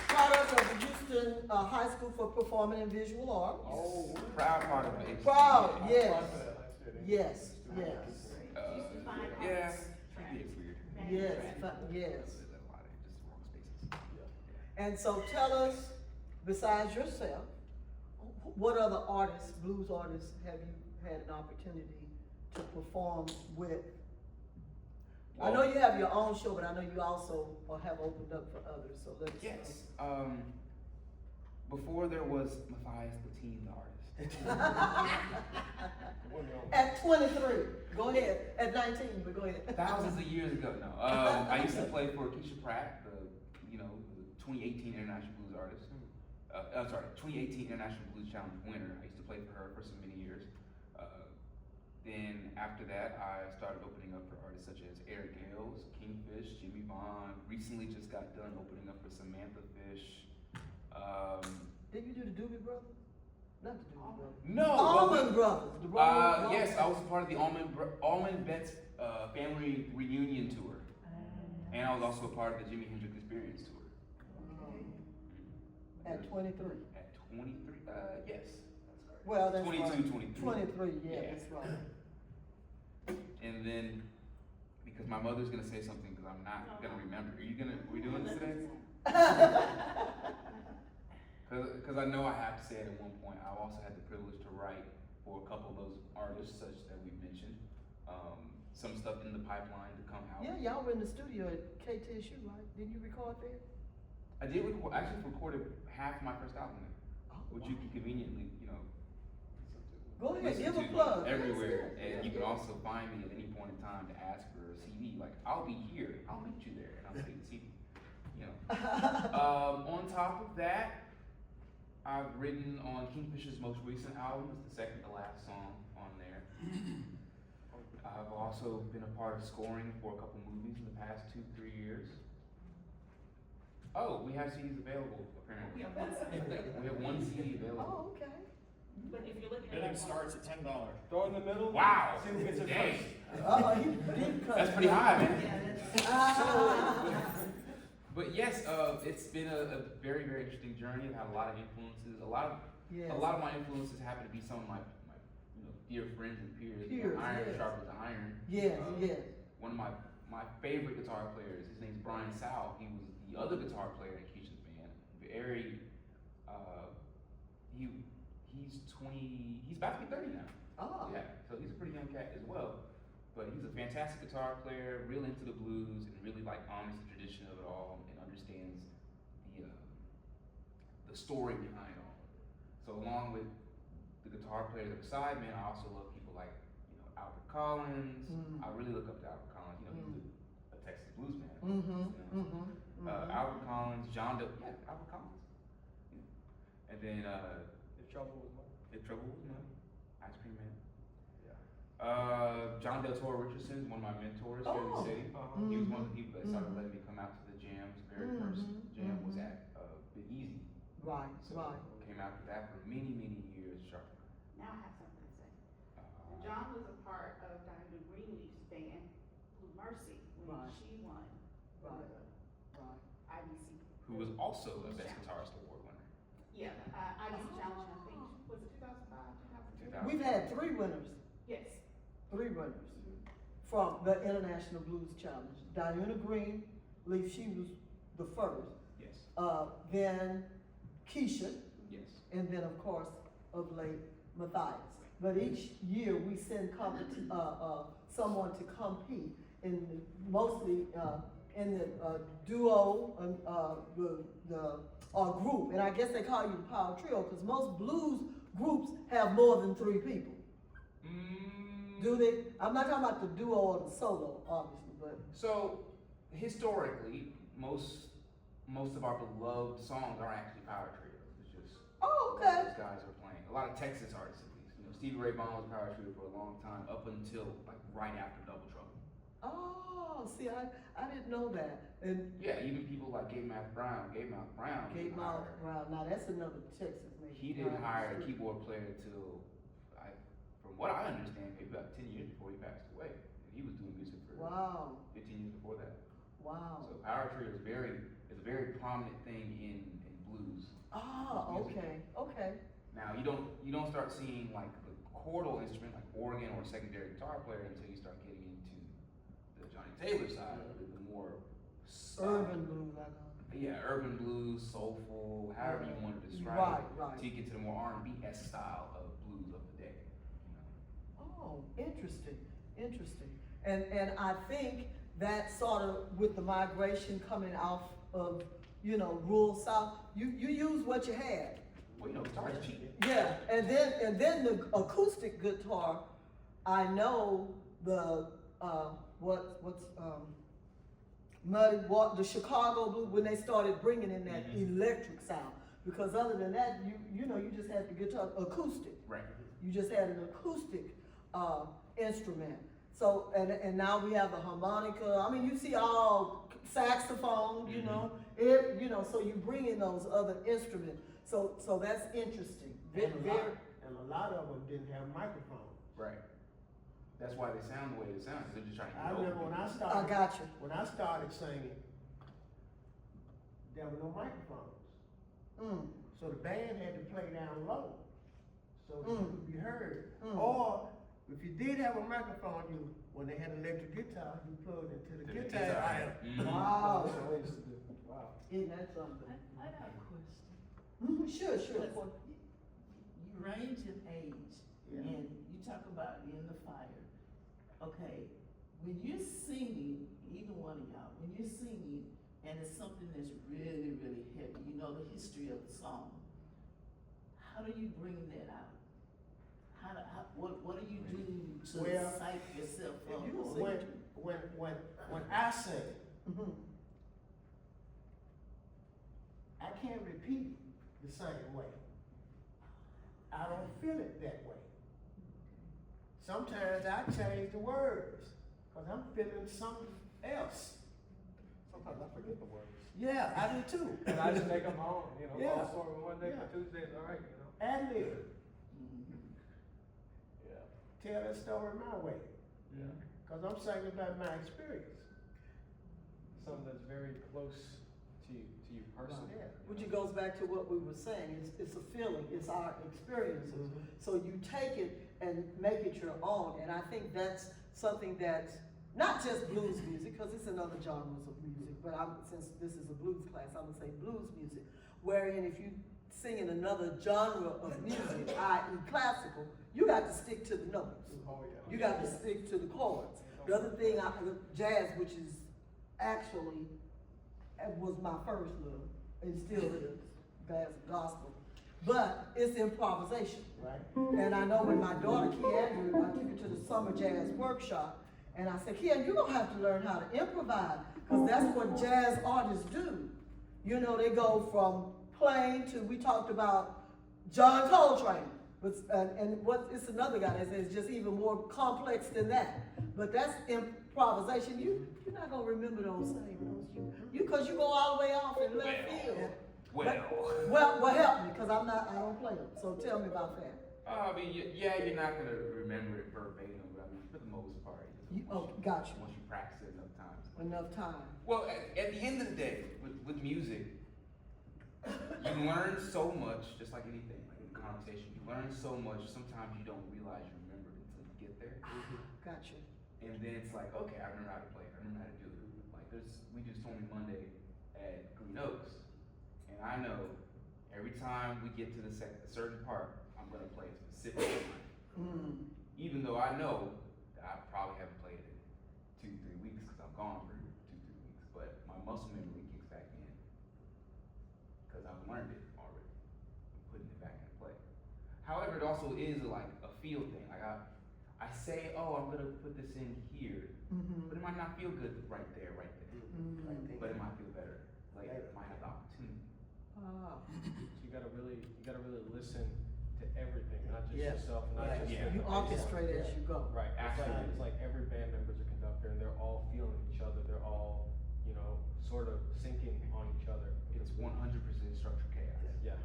Product of the Houston High School for Performing and Visual Arts. Oh. Proud part of it. Proud, yes. Yes, yes. Yeah, it's weird. Yes, yes. There's a lot of just wrong spaces. And so tell us, besides yourself, what other artists, blues artists, have you had an opportunity to perform with? I know you have your own show, but I know you also have opened up for others, so let's. Yes. Before there was Mathias Lattin, the artist. At 23, go ahead. At 19, but go ahead. Thousands of years ago, no. I used to play for Keisha Pratt, the 2018 International Blues artist. 2018 International Blues Challenge winner. I used to play for her for so many years. Then after that, I started opening up for artists such as Eric Gales, Kingfish, Jimmy Vaughn. Recently just got done opening up for Samantha Fish. Did you do the Doobie Brothers? Not the Doobie Brothers. No. Allman Brothers. The Brothers. Yes, I was a part of the Allman Betts family reunion tour. And I was also a part of the Jimi Hendrix Experience tour. At 23. At 23, yes. Well, that's 22, right. 23. 23, yeah, Yeah. that's right. And then, because my mother's gonna say something because I'm not gonna remember. Are we doing this today? Because I know I have to say it at one point. I've also had the privilege to write for a couple of those artists such that we've mentioned. Some stuff in the pipeline to come out. Yeah, y'all were in the studio at KTSU, right? Didn't you record there? I did actually recorded half my first album there, which you can conveniently, Go ahead, listen give a to plug. everywhere. Yes, And yes, you can yes. also find me at any point in time to ask for a CD. Like, I'll be here, I'll meet you there, and I'll take the CD. On top of that, I've written on Kingfish's most recent album. It's the second to last song on there. I've also been a part of scoring for a couple movies in the past 2-3 years. Oh, we have CDs available, apparently. We have one CD. We have one CD available. Oh, okay. But if you're looking at Bidding that starts at $10. Throw in the middle. Wow. See who gets it Dang. first. He did cut. That's pretty high, man. Ah. But yes, it's been a very, very interesting journey. I've had a lot of influences. A lot Yes. of my influences happen to be some of my dear friends and peers. Peers, Iron yes. sharpens iron. Yes, yes. One of my favorite guitar players, his name's Brian Sal. He was the other guitar player in Keisha's band. Very, he's about to be 30 now. Oh. Yeah, so he's a pretty young cat as well. But he's a fantastic guitar player, real into the blues, and really like honors the tradition of it all, and understands the story behind all of it. So along with the guitar players that are sidemen, I also love people like Albert Collins. I really look up to Albert Collins. He's a Texas blues man. Albert Collins, Albert Collins. And then If trouble was money. If Trouble Was Money, Ice Cream Man. Yeah. John Del Toro Richardson is one of my mentors here in the city. He was one of the people that started letting me come out to the jams. The very first jam was at Big Easy. Right, So right. came out to that for many, many years sharp. Now I have something to say. John was a part of Diana Greenleaf's band, Blue Mercy, when Right. she won Right. the Right. IBC. Who was also a Best Guitarist Award winner. Yeah, IBC Challenge, I think, was it 2005, 2006? We've had 3 winners. Yes. 3 winners from the International Blues Challenge. Diana Greenleaf, she was the first. Yes. Then Keisha, Yes. and then of course of late Mathias. But each year we send someone to compete mostly in the duo or group, and I guess they call you the power trio because most blues groups have more than 3 people. Do they? I'm not talking about the duo or the solo, obviously, but So historically, most of our beloved songs are actually power trios. It's just oh, okay. those guys are playing. A lot of Texas artists, at least. Stevie Ray Vaughan was a power trio for a long time, up until like right after Double Trouble. Oh, see, I didn't know that. And Yeah, even people like Gabe Brown. Gave didn't Miles hire- Brown. Now that's another Texas name. He didn't hire a keyboard player till, from what I understand, maybe about 10 years before he passed away. And he was doing music for Wow, 15 years before that. wow. So power trio is a very prominent thing in blues. Ah, okay, okay. Now you don't start seeing like the chordal instrument like organ or secondary guitar player until you start getting into the Johnny Taylor side of it, the more Urban blues, I know. Yeah, urban blues, soulful, however you want to describe Right, it, right. till you get to the more R&B-esque style of blues of the day. Oh, interesting, interesting. And I think that sort of with the migration coming off of, rural South, you use what you had. Well, guitar is cheap. Yeah, and then the acoustic guitar, I know the the Chicago blues when they started bringing in that electric sound, because other than that you just had the guitar acoustic. Right. You just had an acoustic instrument. So and now we have the harmonica. I mean, you see all saxophone. So you bring in those other instruments. So that's interesting. And a lot of them didn't have microphones. Right. That's why they sound the way they sound, because they're just trying to I get over remember when people. I started. I got you. When I started singing, there were no microphones. So the band had to play down low, so that you could be heard. Or if you did have a microphone, when they had electric guitar, you plugged into the guitar. Wow. That's the way to do. Wow. Isn't that something? I got a question. Sure. Because you range in age, Yeah. and you talk about in the fire. Okay, when you're singing, either one of y'all, when you're singing, and it's something that's really, really heavy, you know the history of the song, how do you bring that out? What do you do to Well, psych yourself up? When I sing, I can't repeat it the same way. I don't feel it that way. Sometimes I change the words, because I'm feeling something else. Sometimes I forget the words. Yeah, I do too. And I just make them my own, Yeah. all sort of one day Yeah. for Tuesdays, all right, Ad lib. Yeah. Tell that story my way, Yeah. because I'm singing about my experience. Something that's very close to you personally. Yeah, which it goes back to what we were saying, it's a feeling, it's our experiences. So you take it and make it your own, and I think that's something that's not just blues music, because it's in other genres of music, but since this is a blues class, I'm gonna say blues music, wherein if you sing in another genre of music, i.e. classical, you got to stick to the notes. Oh, yeah. You got to stick to the chords. The other thing, jazz, which is actually, it was my first love, and still is, jazz and gospel, but it's improvisation. Right. And I know when my daughter, Keandra, I took her to the summer jazz workshop, and I said, Keandra, you're gonna have to learn how to improvise, because that's what jazz artists do. You know, they go from plain to, we talked about John Coltrane, but, it's another guy that says just even more complex than that. But that's improvisation. You're not gonna remember those same notes. Because you go all the way off in left field. Well, help me, because I don't play them, so tell me about that. I mean, yeah, you're not gonna remember it verbatim, but I mean, for the most part. Got you. Once you practice it enough times. Enough time. Well, at the end of the day, with music, you learn so much, just like anything, like in conversation, you learn so much, sometimes you don't realize you remembered it until you get there. Got you. And then it's like, okay, I remember how to play it, I remember how to do it. Like we do Stormy Monday at Green Oaks, and I know every time we get to a certain part, I'm gonna play a specific line. Even though I know that I probably haven't played it in 2-3 weeks, because I'm gone for 2-3 weeks, but my muscle memory kicks back in, because I've learned it already, I'm putting it back into play. However, it also is like a feel thing. Like I say, oh, I'm gonna put this in here, but it might not feel good right there. But it might feel better later. It might have the opportunity. So you gotta really listen to everything, not just Yeah. yourself, not Right. just Yeah. You orchestrate as you go. Right. Absolutely. It's like every band member's a conductor, and they're all feeling each other. They're all, sort of syncing on each other. It's 100% structured chaos. Yeah.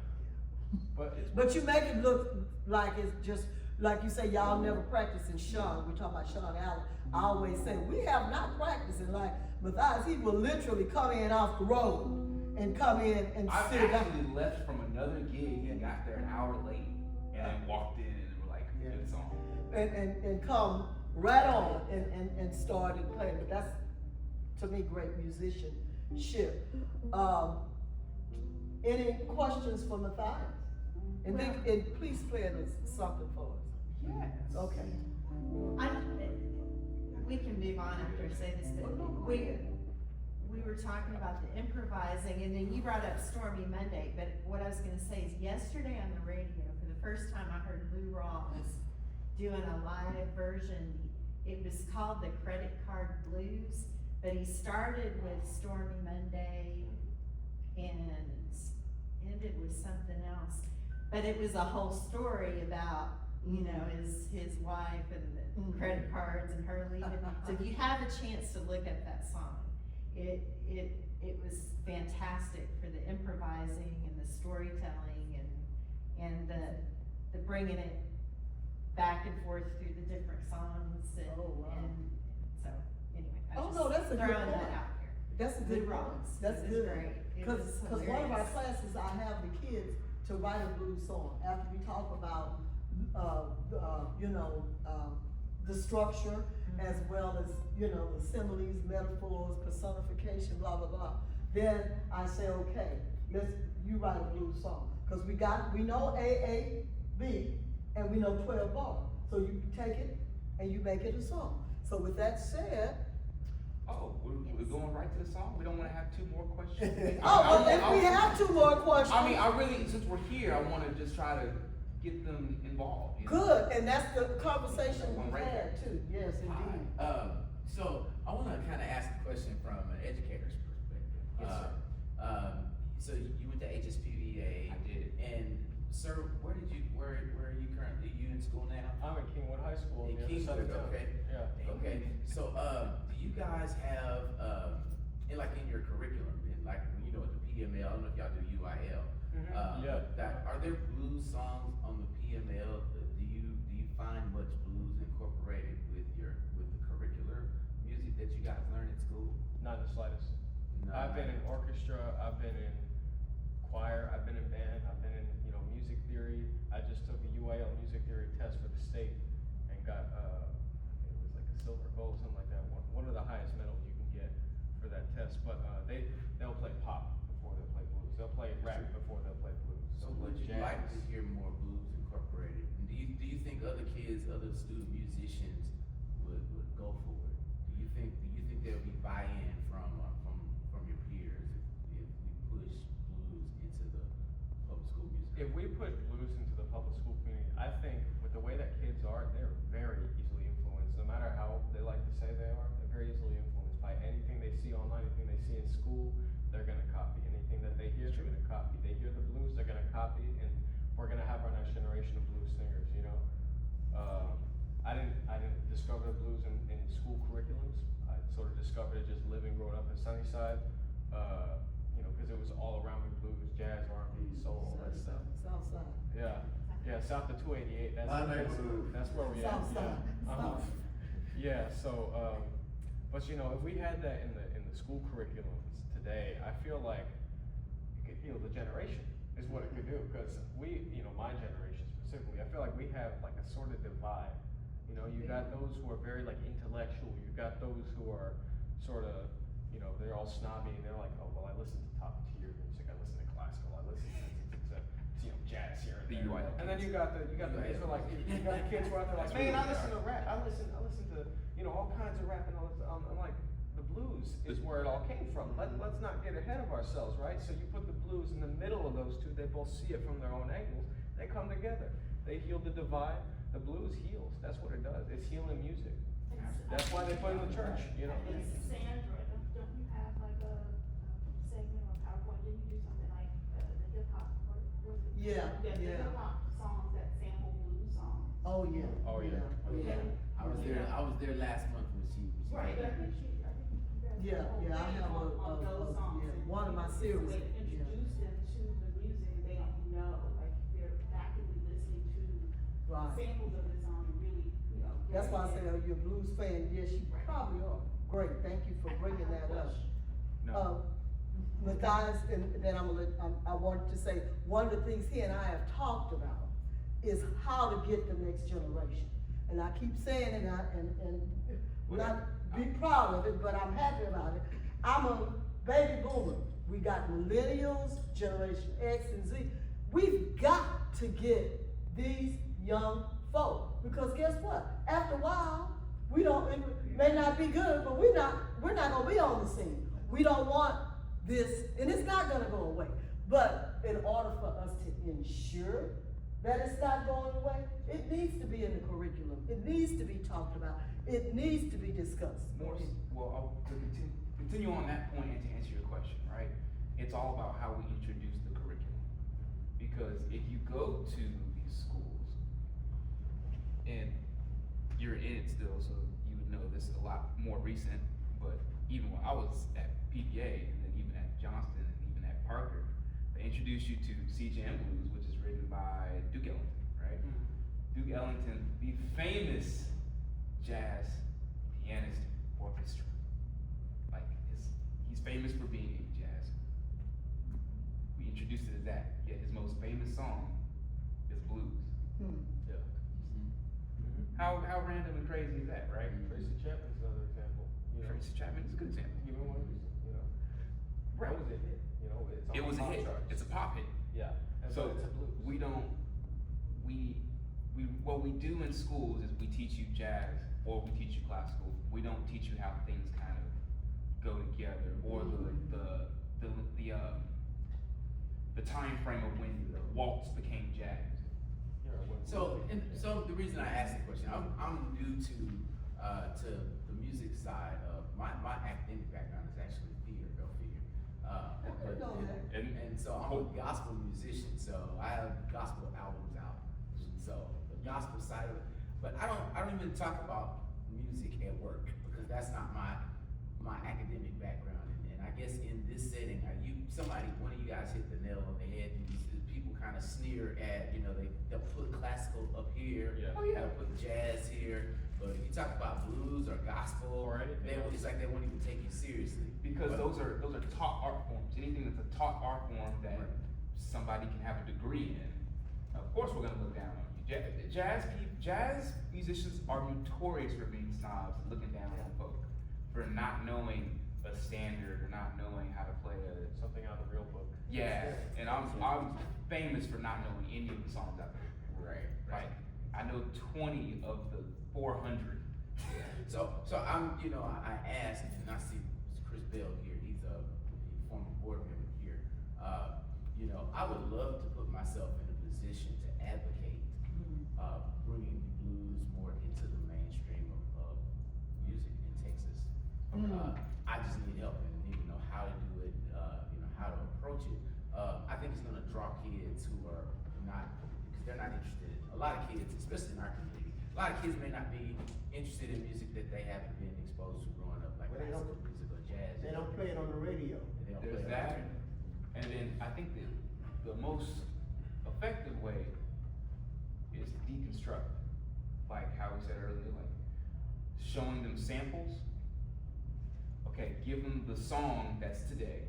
But you make it look like it's just, like you say, y'all never practice in Sean. We're talking about Sean Allen. I always say, we have not practiced. And like Mathias, he will literally come in off the road and come in and I've sit down. actually left from another gig and got there an hour late, and then walked in and were like, good song. And come right on and started playing. But that's, to me, great musicianship. Any questions for Mathias? And then, please play us something for us. Yes. Okay. We can move on after I say this, but we were talking about the improvising, and then you brought up Stormy Monday, but what I was gonna say is yesterday on the radio, for the first time I heard Lou Rawls doing a live version. It was called the Credit Card Blues, but he started with Stormy Monday and ended with something else. But it was a whole story about, his wife and the credit cards and her leaving. So if you have a chance to look at that song, it was fantastic for the improvising and the storytelling and the bringing it back and forth through the different songs and, Oh, wow. and so anyway. I Oh, just no, that's a good throwing point. that out here. That's a good Lou point. Rawls. That's It was good. great. It Cause was one of our hilarious. classes, I have the kids to write a blues song after we talk about, the structure as well as, the similes, metaphors, personification, blah, blah, blah. Then I say, okay, you write a blues song. Cause we know A, B, and we know 12 bar. So you take it and you make it a song. So with that said, Oh, we're going right to the song? We don't wanna have 2 more questions? oh, well, if we have 2 more questions. I mean, I really, since we're here, I wanna just try to get them involved. Good, and that's the conversation One we've right there. had too, yes, indeed. So I want to kind of ask a question from an educator's perspective. Yes, sir. So you went to HSPVA. I did. And sir, where are you currently? You in school now? I'm at Kingwood High School. In on the other Kingwood, side of town. okay. Yeah. Okay. So do you guys have in your curriculum, at the PML? I don't know if y'all do UIL. Yeah. Are there blues songs on the PML? Do you find much blues incorporated with the curricular music that you guys learn in school? Not the slightest. No, I've been in orchestra orchestra, I've been in choir, I've been in band, I've been in, you know, music theory. I just took a UAL music theory test for the state and got, it was like a silver, gold, something like that. One of the highest medals you can get for that test. But they'll play pop before they'll play blues. They'll play rap before they'll play blues. So They'll would play you jazz. like to hear more blues incorporated? And do you think other kids, other student musicians would go for it? Do you think there'll be buy-in from your peers if we push blues into the public school music? If we put blues into the public school community, I think with the way that kids are, they're very easily influenced. No matter how they like to say they are, they're very easily influenced by anything they see online, anything they see in school, they're gonna copy. Anything that they hear, they're gonna copy. They hear the blues, they're gonna copy, and we're gonna have our next generation of blues singers, you know? I didn't discover the blues in school curriculums. I sort of discovered it just living, growing up in Sunnyside, you know, cause it was all around me, blues, jazz, R&B, soul, all that stuff. Southside. Yeah, south of 288, My neighborhood. that's where we at, Southside. yeah. Yeah, so, but you know, if we had that in the school curriculums today, I feel like it could heal the generation, is what it could do, because we, you know, my generation specifically, I feel like we have like a sort of divide. You know, you got those who are very like intellectual, you got those who are sort of, you know, they're all snobby and they're like, oh, well, I listen to top tier music, I listen to classical, I listen to you know, jazz here and there. And then you got the kids who are like, you got the kids who are out there like, man, I listen to rap, I listen to, you know, all kinds of rap and all this, I'm like, the blues is where it all came from. Let's not get ahead of ourselves, right? So you put the blues in the middle of those two, they both see it from their own angles, they come together. They heal the divide, the blues heals, that's what it does, it's healing music. That's why they put it in the church, you know? And Sandra, don't you have like a segment or PowerPoint, didn't you do something like the hip hop, or was it? Yeah, The yeah. hip hop songs that sample blues songs. Oh, yeah. Oh, yeah. I was there last month when she Right, did but I that. think you guys Yeah, have a whole I thing have on those songs. yeah, and one of my it's a series, way to yeah. introduce them to the music, and they don't know, like, they're actively listening to Right. samples of the song and really, you know. That's why I say, getting are you a blues fan? Yes, you probably are. Great, thank you for bringing that up. No. Mathias, and then I wanted to say, one of the things he and I have talked about is how to get the next generation. And I keep saying it, and not be proud of it, but I'm happy about it. I'm a baby boomer. We got millennials, Generation X and Z. We've got to get these young folk, because guess what? After a while, it may not be good, but we're not gonna be on the scene. We don't want this, and it's not gonna go away. But in order for us to ensure that it's not going away, it needs to be in the curriculum. It needs to be talked about. It needs to be discussed. Well, to continue on that point and to answer your question, right? It's all about how we introduce the curriculum. Because if you go to these schools, and you're in it still, so you would know this is a lot more recent, but even when I was at PBA, and then even at Johnston, and even at Parker, they introduced you to CJM Blues, which is written by Duke Ellington, right? Duke Ellington, the famous jazz pianist orchestra. Like, he's famous for being in jazz. We introduced it as that, yet his most famous song is blues. Yeah. How random and crazy is that, right? Tracy Chapman's another example, you know? Tracy Chapman is a good example. Even one recent, you know? Right. That was a hit, you know, it's on It was the a pop hit, charts. it's a pop hit. Yeah, and So but it's a blues. what we do in schools is we teach you jazz or we teach you classical. We don't teach you how things kind of go together, or the time frame of when the waltz became jazz. So the reason I asked the question, I'm new to the music side of my academic background is actually theater, go figure. And so I'm a gospel musician, so I have gospel albums out. So the gospel side of it, but I don't even talk about music at work, because that's not my academic background. And I guess in this setting, one of you guys hit the nail on the head. People kind of sneer at, you know, they'll put classical up here, they'll put jazz here, but if you talk about blues or gospel, Or anything else. it's like they won't even take you seriously. Because those are taught art forms. anything that's a taught art form that somebody can have a degree in, of course we're gonna look down on you. Jazz musicians are notorious for being snobs and looking down on folk, for not knowing a standard or not knowing how to play a. Something out of the real book. Yeah, and I'm famous for not knowing any of the songs out there. Right. Like, I know 20 of the 400. So I'm, I asked, and I see Chris Bell here, he's a former board member here. I would love to put myself in a position to advocate, bringing the blues more into the mainstream of music in Texas. I just need help and need to know how to do it, how to approach it. I think it's gonna draw kids who are not, because they're not interested. A lot of kids, especially in our community, a lot of kids may not be interested in music that they haven't been exposed to growing up, like Well, they classical don't- music or jazz. They don't play it on the radio. They don't There's play it on that, the and then I think that the most effective way is to deconstruct, like how we said earlier, like showing them samples. Okay, give them the song that's today,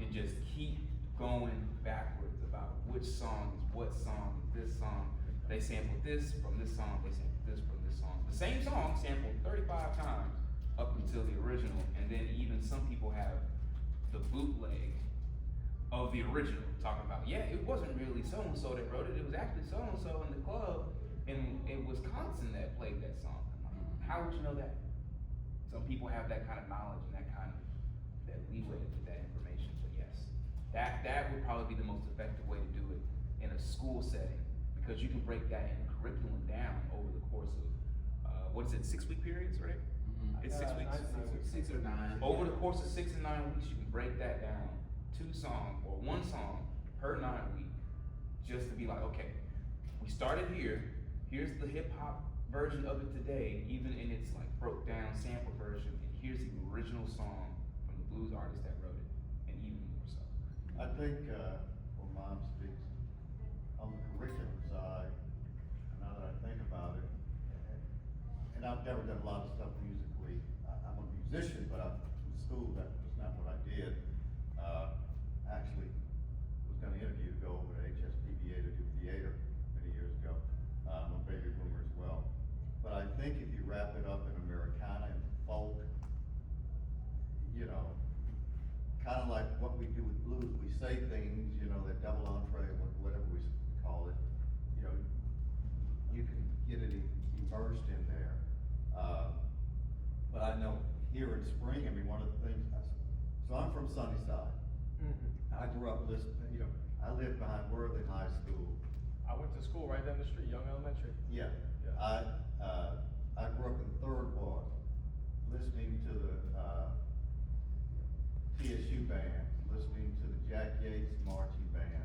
and just keep going backwards about which song is what song is this song. They sampled this from this song, they sampled this from this song. The same song sampled 35 times up until the original, and then even some people have the bootleg of the original, talking about, yeah, it wasn't really so-and-so that wrote it, it was actually so-and-so in the club in Wisconsin that played that song. I'm like, how would you know that? Some people have that kind of knowledge and that kind of, that leeway to get that information, so yes. That would probably be the most effective way to do it in a school setting, because you can break that in curriculum down over the course of, what is it, 6-week periods, right? It's 6 weeks. 6 or 9. Over the course of 6 and 9 weeks, you can break that down, 2 songs or 1 song per 9 week, just to be like, okay, we started here, here's the hip hop version of it today, even in its like broke down sample version, and here's the original song from the blues artist that wrote it, and even more so. I think, well, Mom speaks on the curriculum side, now that I think about it, and I've never done a lot of stuff musically. I'm a musician, but I'm in school, that was not what I did. Actually, was gonna interview to go over to HSPBA to do theater many years ago. I'm a baby boomer as well. But I think if you wrap it up in Americana and folk, kind of like what we do with blues, we say things, that double entree, whatever we call it, you can get it immersed in there. But I know here in Spring, one of the things, so I'm from Sunnyside. I grew up listening, I lived behind Worthing High School. I went to school right down the street, Young Elementary. Yeah. Yeah. I grew up in the 3rd Ward, listening to the, TSU band, listening to the Jack Yates marching band.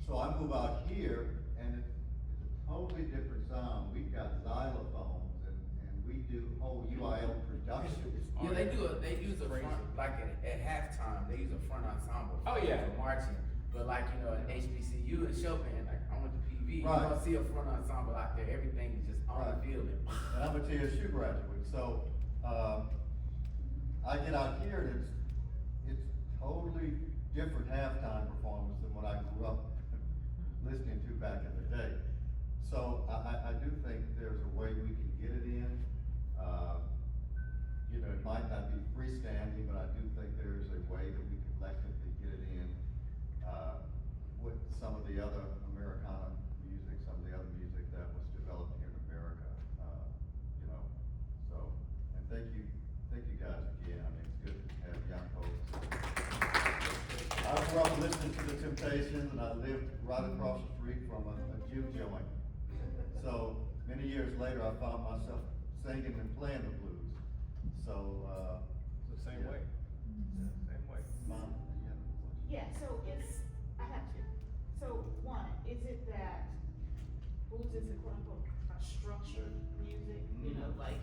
So I move out here, and it's a totally different sound. We've got xylophones, and we do whole UIL productions. Yeah, they use a front, like at halftime, they use a front ensemble. Oh, yeah. For marching, but like, at HBCU and Chopin, like I went to PV, you Right. don't see a front ensemble out there, everything is just on the field. And I'm a TSU graduate, so, I get out here and it's totally different halftime performance than what I grew up listening to back in the day. So I do think there's a way we can get it in. It might not be freestanding, but I do think there's a way that we can collectively get it in, with some of the other Americana music, some of the other music that was developed here in America, so, and thank you guys again. It's good to have young folks. I grew up listening to the Temptations, and I lived right across the street from a juke joint. So, many years later, I found myself singing and playing the blues. So, It's the same yeah. way. Same way. Mom, you have a question? Yeah, so I have two. So one, is it that blues is a quote unquote a structured music, like,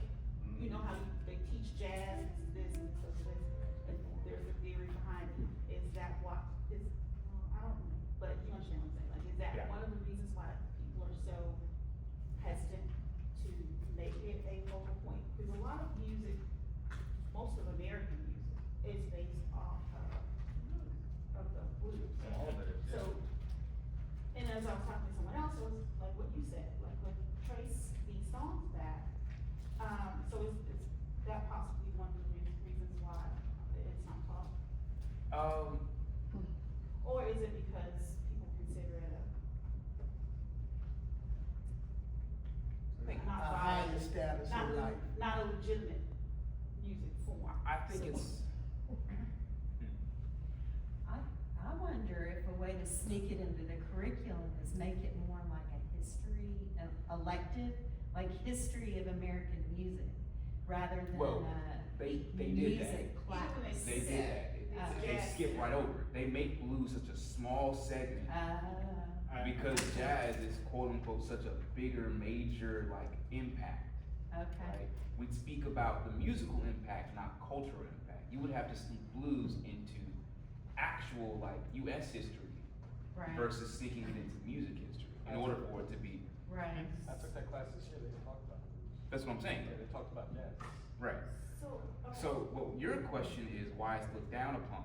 how they teach jazz, it's this and so this, and there's a theory behind it. Is that what is, I don't know, but you understand what I'm saying, like, is that Yeah. one of the reasons why people are so hesitant to make it a focal point? Because a lot of music, most of American music, is based off of sneak it into the curriculum is make it more like a history, elective, like history of American music, rather than Well, they did that. music class. They did that. They skip right over it. They make blues such a small segment because jazz is quote unquote such a bigger, major like impact. Okay. Right? We'd speak about the musical impact, not cultural impact. You would have to sneak blues into actual like U.S. history Right. versus sneaking it into music history in order for it to be. Right. I took that class this year, they talked about it. That's what I'm saying. Yeah, they talked about jazz. Right. So, well, your question is why it's looked down upon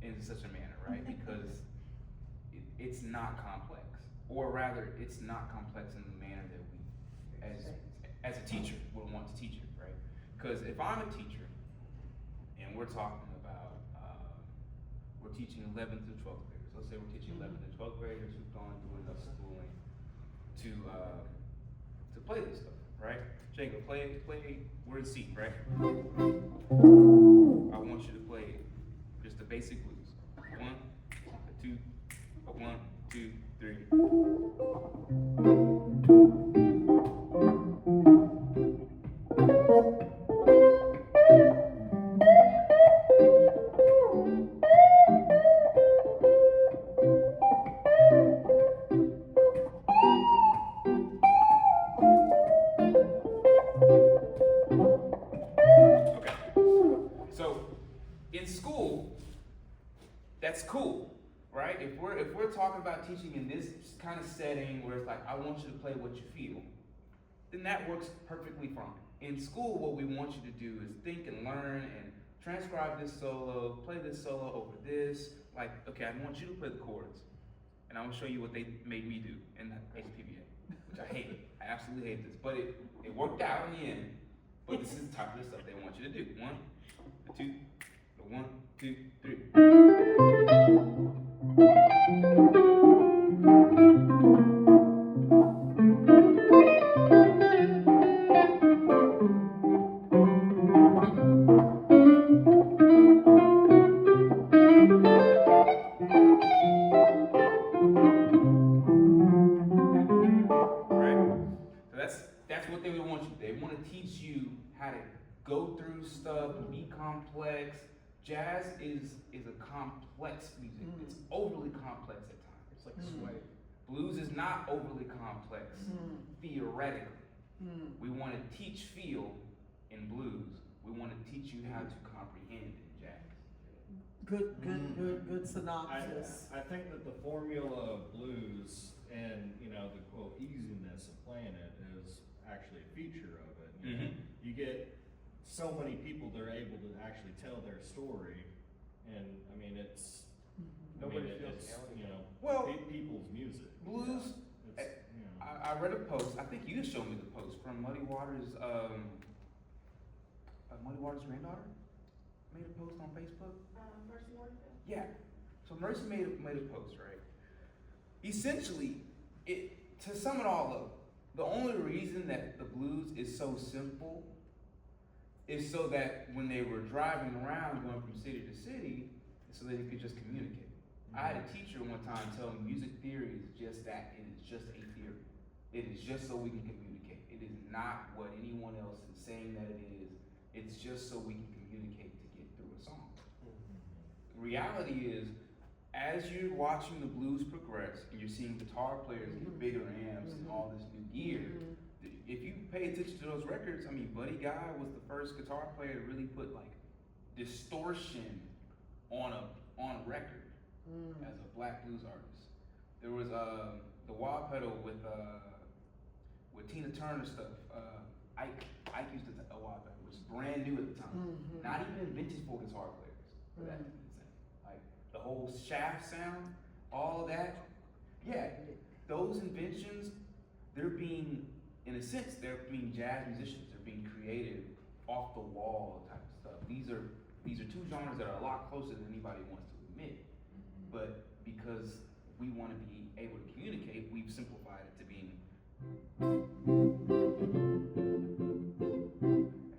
in such a manner, right? Because it's not complex, or rather, it's not complex in the manner that we, as a teacher, would want to teach it, right? Because if I'm a teacher and we're talking about, we're teaching 11th through 12th graders. Let's say we're teaching 11th and 12th graders who've gone through enough schooling to play this stuff, right? Jacob, play, we're in C, right? I want you to play just the basic blues. 1, 2, 1, 2, 3. Okay. So in school, that's cool, right? If we're talking about teaching in this kind of setting where it's like, I want you to play what you feel, then that works perfectly fine. In school, what we want you to do is think and learn and transcribe this solo, play this solo over this. Like, okay, I want you to play the chords, and I'm gonna show you what they made me do in the HPBA, which I hate. I absolutely hate this, but it worked out in the end. But this is the type of stuff they want you to do. 1, 2, 1, 2, 3. That's what they would want you. They want to teach you how to go through stuff and be complex. Jazz is a complex music. It's overly complex at times. It's like sway. Blues is not overly complex theoretically. We want to teach feel in blues. We want to teach you how to comprehend in jazz. Good synopsis. I think that the formula of blues and, you know, the quote easiness of playing it is actually a feature of it. You know, you get so many people that are able to actually tell their story, and I mean it's Nobody feels it's alienated. you know Well, people's music. blues. It's, you know. I read a post. I think you showed me the post from Muddy Waters. Muddy Waters' granddaughter made a post on Facebook. Mercy Waterfield? Yeah. So Mercy made a post, right? Essentially, to sum it all up, the only reason that the blues is so simple is so that when they were driving around going from city to city, so that they could just communicate. I had a teacher one time tell me music theory is just that. It is just a theory. It is just so we can communicate. It is not what anyone else is saying that it is. It's just so we can communicate to get through a song. The reality is, as you're watching the blues progress and you're seeing guitar players get bigger amps and all this new gear, if you pay attention to those records, I mean, Buddy Guy was the first guitar player to really put like distortion on a record as a black blues artist. There was the wah pedal with Tina Turner stuff. Ike used to a wah pedal, which is brand new at the time, not even invented for guitar players. For that to be insane. Like the whole shaft sound, all of that. Yeah, those inventions, they're being, in a sense, they're being jazz musicians. They're being creative, off the wall type of stuff. These are two genres that are a lot closer than anybody wants to admit. But because we want to be able to communicate, we've simplified it to being. And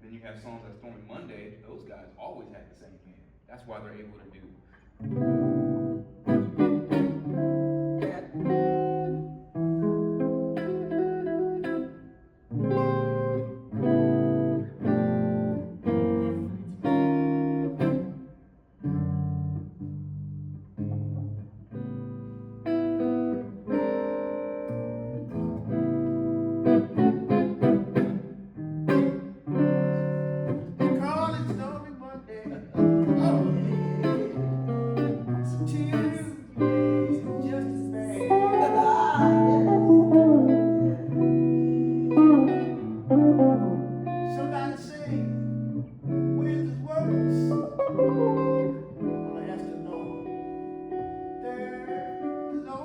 then you have songs like Stormy Monday. Those guys always had the same hand. That's why they're able to do.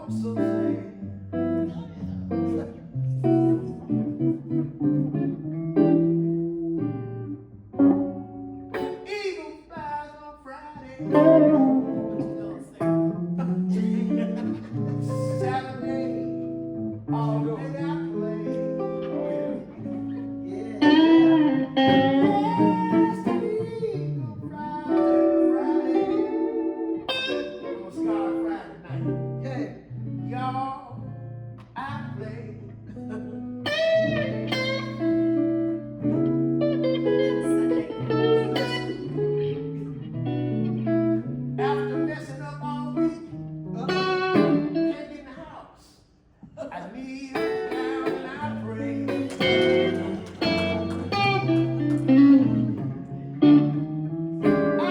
so sad. Eagle flies on Friday. Saturday, all day I play. Yeah. Yes, the eagle flies every Friday. I'm gonna start Friday night. Okay. Y'all, I play. After messing up all week, came in the house. I kneel down and I pray. I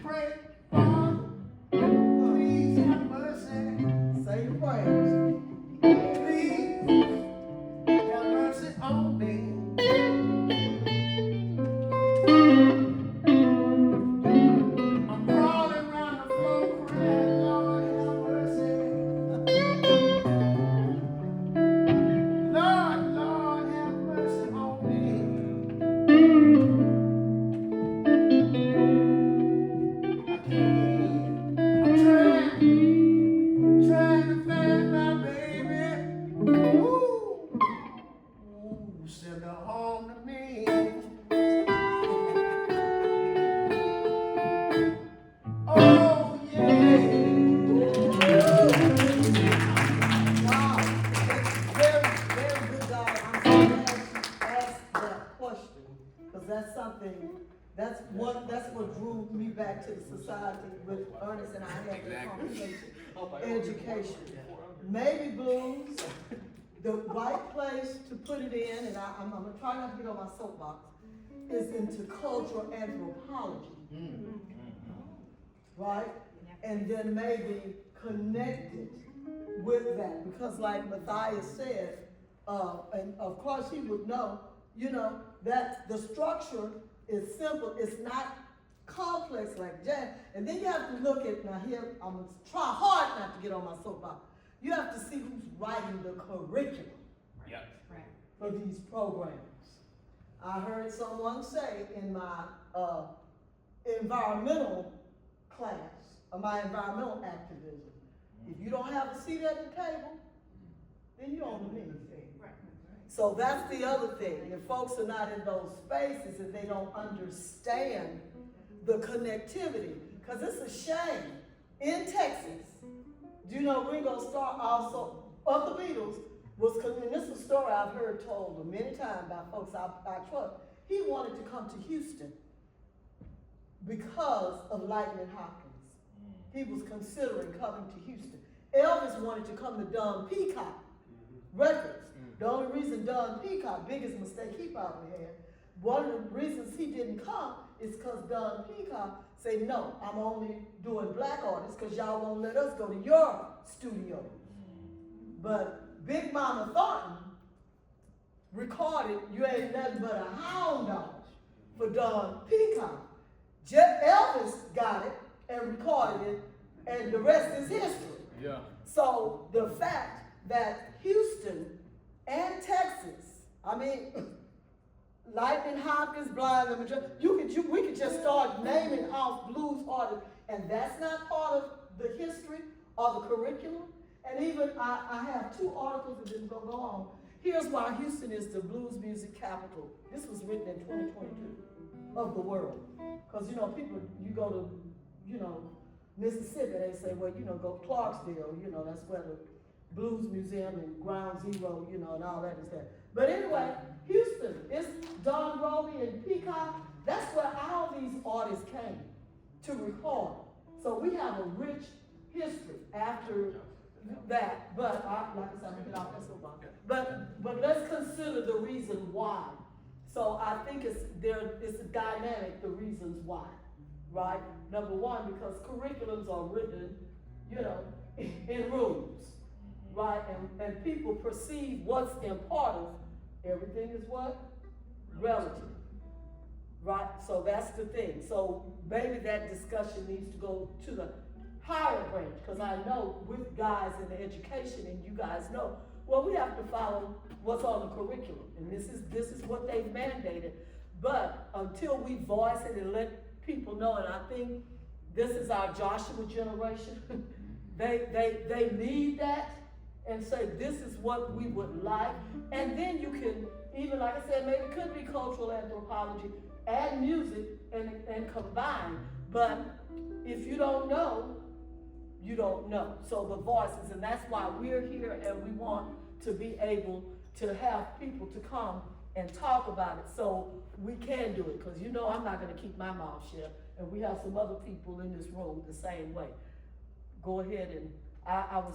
pray, Father, please have mercy. Say your prayers. Please have mercy on me. I'm crawling around the floor crying, Lord have mercy. Lord, Lord have mercy on me. I can't get in. I'm trying to find my baby. Ooh, send her home to me. Oh yeah. Wow. Very, very good job. I'm so glad you asked that question, because that's something, that's what drew me back to the society with Ernest and I had that Exactly. conversation. Education. Maybe blues, the right place to put it in, and I'm gonna try not to get on my soapbox, is into cultural anthropology. Right? And then maybe connect it with that, because like Mathias said, and of course he would know, that the structure is simple, it's not complex like jazz. And then you have to look at, now here, I'm gonna try hard not to get on my soapbox. You have to see who's writing the curriculum Yep. for these programs. I heard someone say in my environmental class, my environmental activism, if you don't have a seat at the table, then you don't do anything. So that's the other thing. If folks are not in those spaces and they don't understand the connectivity, because it's a shame. In Texas, do you know Ringo Starr also, of the Beatles, and this is a story I've heard told many times by folks I trust. He wanted to come to Houston because of Lightning Hopkins. He was considering coming to Houston. Elvis wanted to come to Don Peacock Records. The only reason Don Peacock, biggest mistake he probably had, one of the reasons he didn't come is because Don Peacock said, no, I'm only doing black artists because y'all won't let us go to your studio. But Big Mama Thornton recorded You Ain't Nothing But a Hound Dog for Don Peacock. Elvis got it and recorded it, and the rest is history. Yeah. So the fact that Houston and Texas, I mean, Lightning Hopkins, Blind Lemon, we could just start naming off blues artists, and that's not part of the history or the curriculum. And even I have two articles that didn't go on. Here's why Houston is the blues music capital. This was written in 2022 of the world. Because people, you go to, Mississippi, they say, well, go Clarksville, that's where the Blues Museum and Ground Zero, and all that is there. But anyway, Houston, it's Don Roby and Peacock. That's where all these artists came to record. So we have a rich history after that. But like I said, I'm gonna get off that soapbox. But let's consider the reason why. So I think it's dynamic, the reasons why, right? Number one, because curriculums are written, in rooms. Right, and people perceive what's important. Everything is what? Relative. Right, so that's the thing. So maybe that discussion needs to go to the higher branch, because I know with guys in the education, and you guys know, well, we have to follow what's on the curriculum, and this is what they've mandated. But until we voice it and let people know, and I think this is our Joshua generation, they need that, and say this is what we would like, and then you can, even like I said, maybe it could be cultural anthropology, add music and combine, but if you don't know, you don't know. So the voices, and that's why we're here, and we want to be able to have people to come and talk about it so we can do it, because you know I'm not going to keep my mouth shut, and we have some other people in this room the same way. Go ahead, and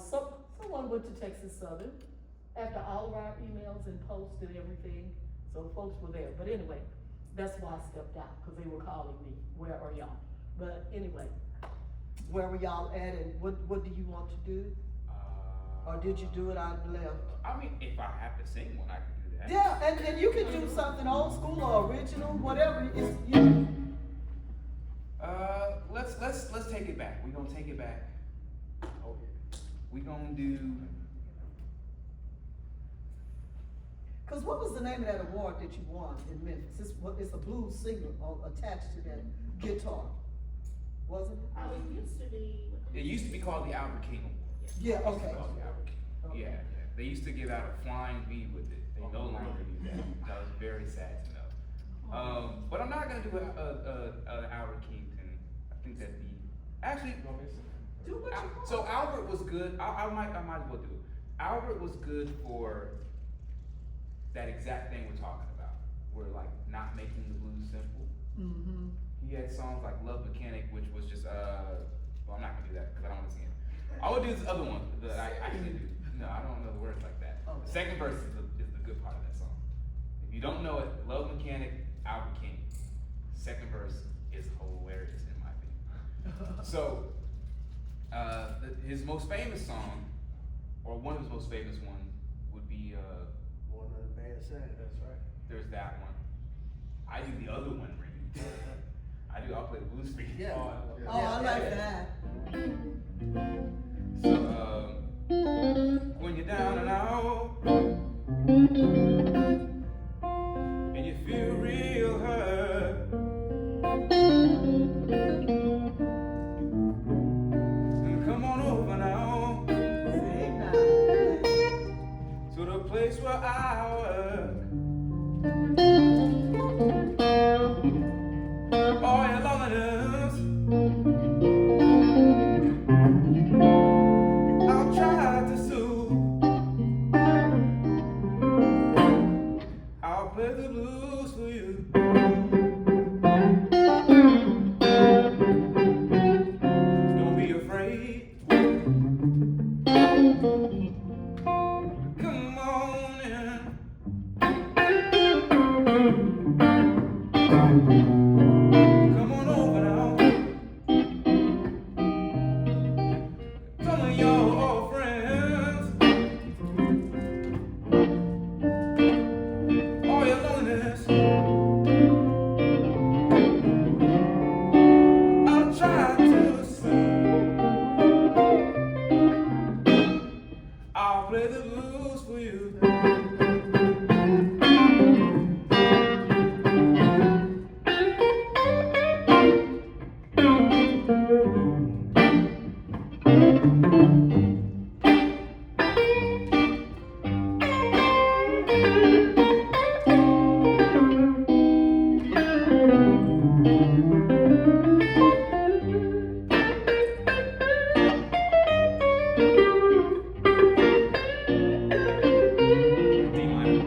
someone went to Texas Southern after all of our emails and posts and everything, so folks were there. But anyway, that's why I stepped out, because they were calling me, where are y'all? But anyway, where were y'all at, and what do you want to do? Or did you do it out left? I mean, if I have to sing one, I can do that. Yeah, and you can do something old school or original, whatever. It's you. Let's take it back. We're gonna take it back. We're gonna do. Cause what was the name of that award that you won in Memphis? It's a blues singer attached to that guitar, wasn't it? Oh, it used to be. It used to be called the Albert King Award. Yeah, It used to okay. be called the Albert King. Okay. Yeah. They used to give out a flying V with it. They no longer do that. That was very sad to know. But I'm not gonna do an Albert King thing. I think that'd be actually. Do what you want. So Albert was good. I might as well do it. Albert was good for that exact thing we're talking about. We're like not making the blues simple. Mm-hmm. He had songs like Love Mechanic, which was just well, I'm not gonna do that because I don't want to sing it. I would do this other one that I can do. No, I don't know the words like that. Okay. The second verse is the good part of that song. If you don't know it, Love Mechanic, Albert King. Second verse is hilarious in my opinion. So, his most famous song, or one of his most famous ones, would be One on the bad side. That's right. there's that one. I do the other one, Remy. I'll play the blues for you. Yeah. Oh, I like that. So, when you're down and out, and you feel real hurt, come on over now Sing now. to the place where I work. All your loneliness, I'll try to soothe. I'll play the blues for you. Don't be afraid. Come on in. Come on over now. Some of your old friends, all your loneliness, I'll try to soothe. I'll play the blues for you. D minor.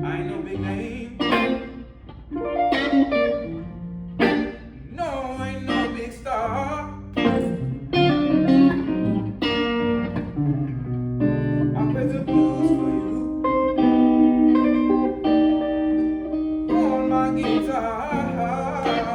I ain't no big name. No, I ain't no big star. I'll play the blues for you on my guitar.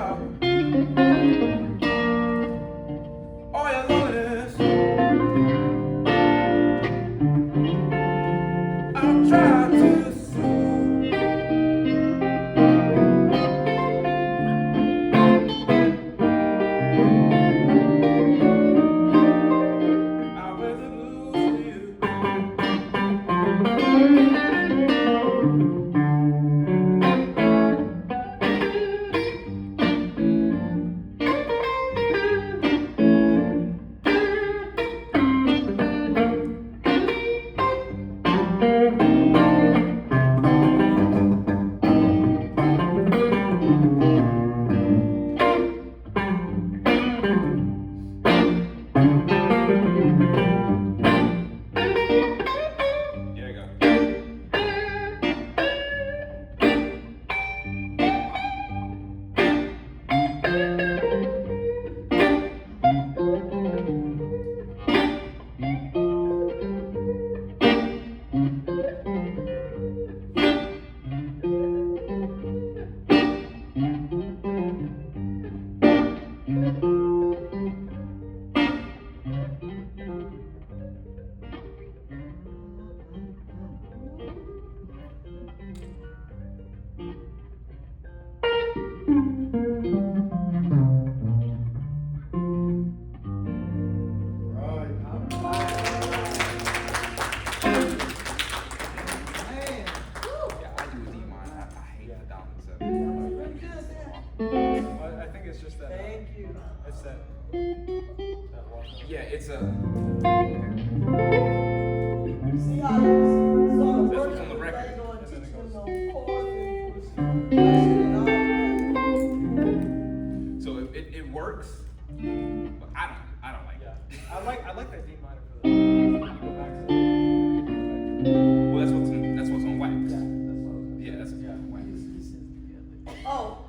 Man, Yeah, I do a D minor. I hate the dominant seven. pretty good there. But I think it's just that. Thank you. It's that walk. Yeah, it's a. You see how you sort of That's working on the with record. Dango and And then it teaching them goes- those chords and all that. So it works, but I don't like Yeah, it. I like that D minor for the. You go back to the. Well, that's what's on wax. Yeah, that's what I was. Yeah, that's what's on wax. Oh,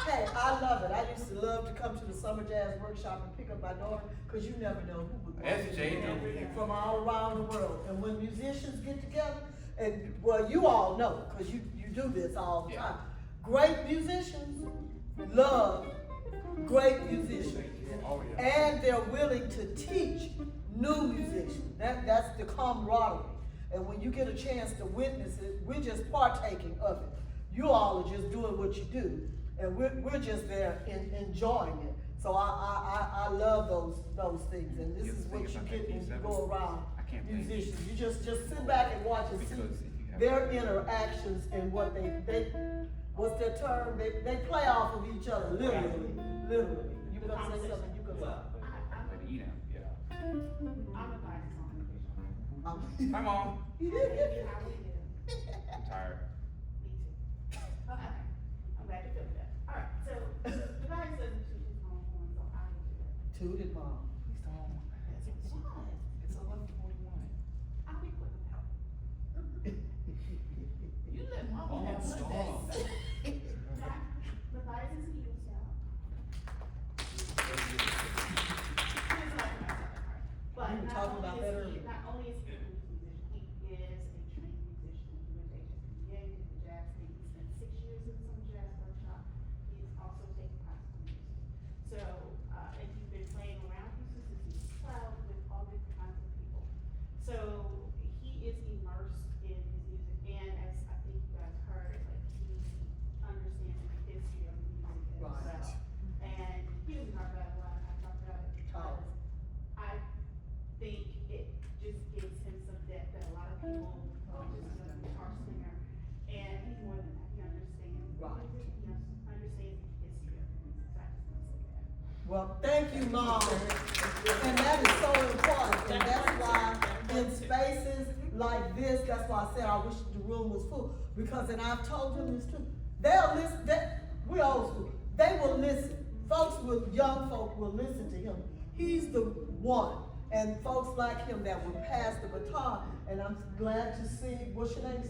hey, I love it. I used to love to come to the summer jazz workshop and pick up my daughter, cause you never know who would walk That's in Jay there over here. from all around the world. And when musicians get together, and well, you all know, cause you do this all the Yeah. time. Great musicians love great musicians. Oh, yeah. And they're willing to teach new musicians. That's the camaraderie. And when you get a chance to witness it, we're just partaking of it. You all are just doing what you do, and we're just there enjoying it. So I love those things, and this Yeah, is the what thing you about get that when you D7, go around I can't blame you. musicians. You just sit back and watch and see Because if you have- their interactions and what they what's their term? They play off of each other, literally. You gonna say something? You gonna say? Like the E now. Yeah. I'm a bias on Um, Hi, Mom. How are you? I'm tired. Me too. Okay, I'm glad you feel that. All right, so the guy says to his own horn, so I will do it. Tooted mom. Please don't. What? It's 11:41. I'll be quick about it. You let mama Oh, have stop. Mondays. The bias is Eagle Scout. But We were not talking only about is that he- earlier. Not only is he a blues musician, he is a trained musician. He went to HSBA, did the jazz thing. He spent 6 years in some jazz workshop. He's also taken classical music. So, and he's been playing around Houston since he was 12 with all different kinds of people. So he is immersed in his music, and as I think you guys heard, like he understands the history of music as Right. well. And he doesn't talk about it a lot. I talk about it because I think it just gives him some depth that a lot of people just know guitar singer, and he's more than that. He understands Right. music. He understands the history of music. So I just want to say that. Well, thank you, Mom. And that is so important. And that's why in spaces like this, that's why I said I wish the room was full. Because, and I've told him this too, they'll listen, we're old school. They will listen. Young folk will listen to him. He's the one. And folks like him that will pass the baton. And I'm glad to see, what's your name?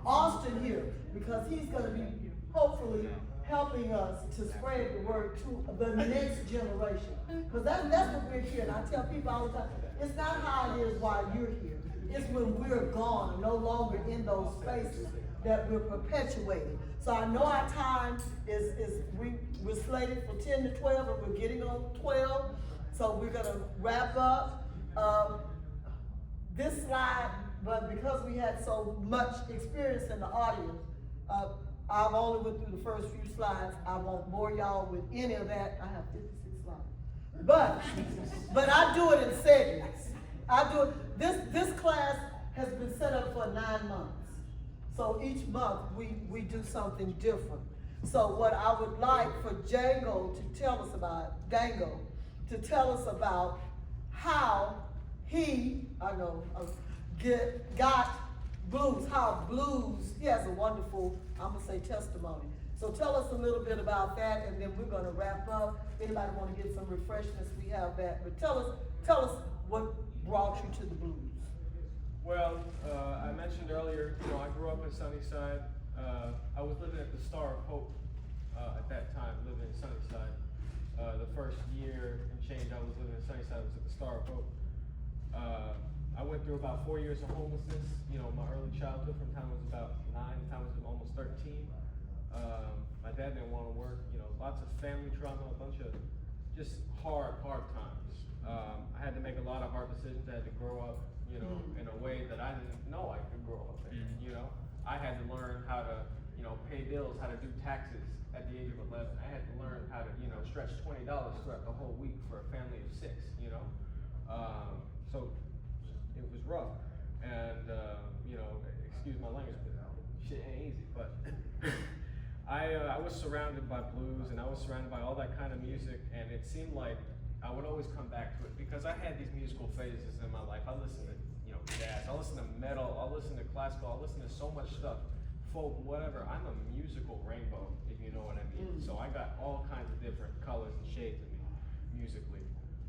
Austin here, because he's gonna be hopefully helping us to spread the word to the next generation. Because that's what we're here. And I tell people all the time, it's not how it is while you're here. It's when we're gone and no longer in those spaces that we're perpetuating. So I know our time we're slated for 10 to 12 and we're getting on 12. So we're gonna wrap up. This slide, but because we had so much experience in the audience, I've only went through the first few slides. I won't bore y'all with any of that. I have 56 slides. But I do it in segments. This class has been set up for 9 months. So each month we do something different. So what I would like for Dango to tell us about how he, got blues, how blues, he has a wonderful, I'm gonna say testimony. So tell us a little bit about that, and then we're gonna wrap up. If anybody wanna get some refreshments, we have that. But tell us what brought you to the blues. Well, I mentioned earlier, I grew up in Sunnyside. I was living at the Star of Hope at that time, living in Sunnyside. The first year and change I was living in Sunnyside was at the Star of Hope. I went through about 4 years of homelessness. My early childhood from the time I was about 9 to the time I was almost 13. My dad didn't want to work, lots of family trauma, a bunch of just hard times. I had to make a lot of hard decisions. I had to grow up, in a way that I didn't know I could grow up in, I had to learn how to, pay bills, how to do taxes at the age of 11. I had to learn how to, stretch $20 throughout the whole week for a family of 6, so it was rough. And, excuse my language, but shit ain't easy, but I was surrounded by blues and I was surrounded by all that kind of music, and it seemed like I would always come back to it because I had these musical phases in my life. I listened to, jazz, I listened to metal, I listened to classical, I listened to so much stuff, folk, whatever. I'm a musical rainbow, if you know what I mean. So I got all kinds of different colors and shades of me musically.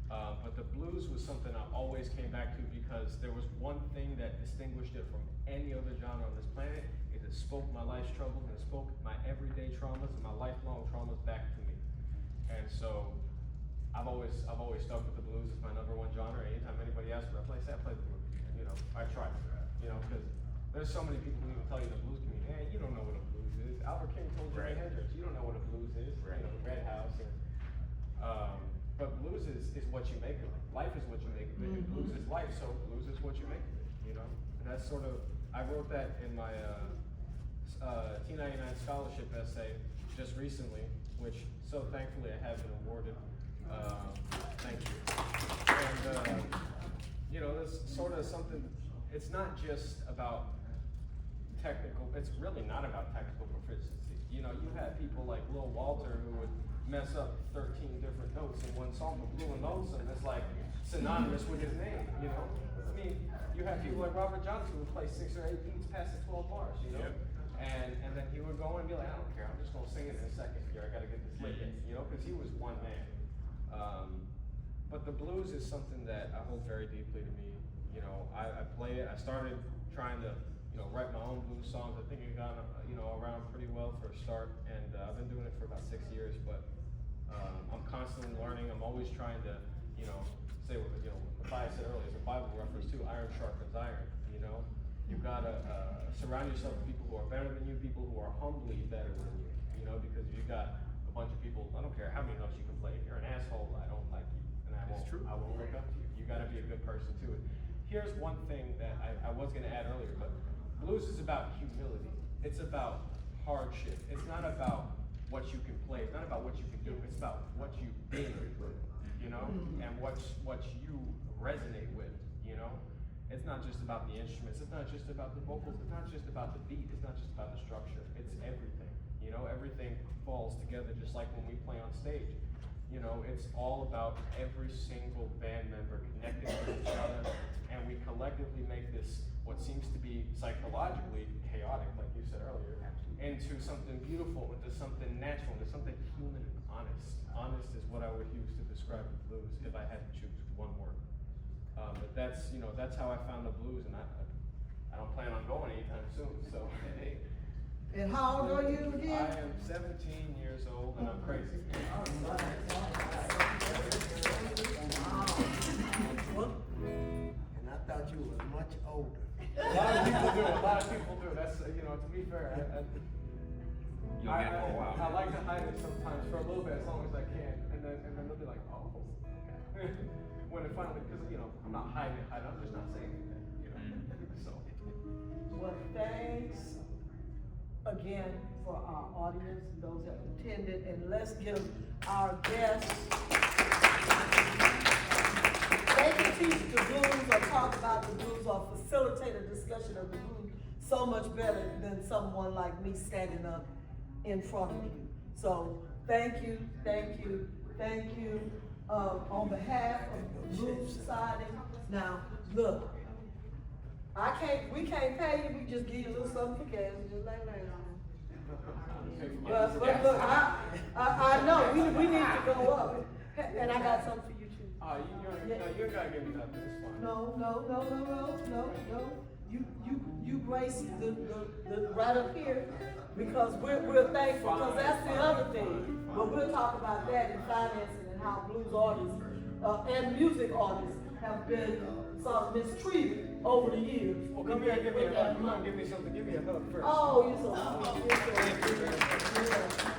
But the blues was something I always came back to because there was one thing that distinguished it from any other genre on this planet. It spoke my life's troubles and it spoke my everyday traumas and my lifelong traumas back to me. And so I've always stuck with the blues as my #1 genre. Anytime anybody asks me, I play the blues. I try to, because there's so many people who even tell you the blues community, man, you don't know what a blues is. Albert King told Jimi Hendrix, you don't know what a blues is. Red House. And, but blues is what you make of it. Life is what you make of it. And blues is life, so blues is what you make of it. And that's sort of, I wrote that in my T99 scholarship essay just recently, which so thankfully I have been awarded. Thank you. And there's sort of something. It's not just about technical. It's really not about technical proficiency. You had people like Lil Walter who would mess up 13 different notes in one song, but Blue and Lonesome is like synonymous with his name. I mean, you have people like Robert Johnson who would play 6 or 8 beats past the 12 bars. And then he would go and be like, I don't care, I'm just gonna sing it in a second here. I gotta get this lick in, because he was one man. But the blues is something that I hold very deeply to me. I play it. I started trying to, write my own blues songs. I think it got, around pretty well for a start, and I've been doing it for about 6 years. But I'm constantly learning. I'm always trying to, say what Mathias said earlier. It's a Bible reference too. Iron sharpens iron. You've got to surround yourself with people who are better than you, people who are humbly better than you. Because you got a bunch of people. I don't care how many notes you can play. If you're an asshole, I don't like you. I won't look up to you. You gotta be a good person too. Here's one thing that I was gonna add earlier, but blues is about humility. It's about hardship. It's not about what you can play. It's not about what you can do. It's about what you've been through, and what you resonate with, It's not just about the instruments. It's not just about the vocals. It's not just about the beat. It's not just about the structure. It's everything. Everything falls together just like when we play on stage. It's all about every single band member connecting with each other, and we collectively make this, what seems to be psychologically chaotic, like you said earlier, into something beautiful, into something natural, into something human and honest. Honest is what I would use to describe the blues if I had to choose one word. But that's how I found the blues, and I don't plan on going anytime soon, so. And how old are you again? I am 17 years old and I'm crazy. And I thought you was much older. A lot of people do. That's, to be fair, You'll get it for a while. I like to hide it sometimes for a little bit as long as I can. And then they'll be like, oh, okay. When it finally, because, I'm not hiding it, I'm just not saying anything, So. Well, thanks again for our audience and those that attended, and let's give our guests. They can teach the blues or talk about the blues or facilitate a discussion of the blues so much better than someone like me standing up in front of you. So thank you. On behalf of the Blues Society. Now, look, we can't pay you, we just give you a little something for gas, just like that. But look, I know, we need to go up, and I got something for you too. You gotta give me nothing, it's fine. No, you grace the right up here, because we're thankful, because that's the other thing. But we'll talk about that in financing and how blues artists, and music artists have been sort of mistreated over the years. Well, come here and give me a hug. Come on, give me something. Give me a hug first. Oh, you're so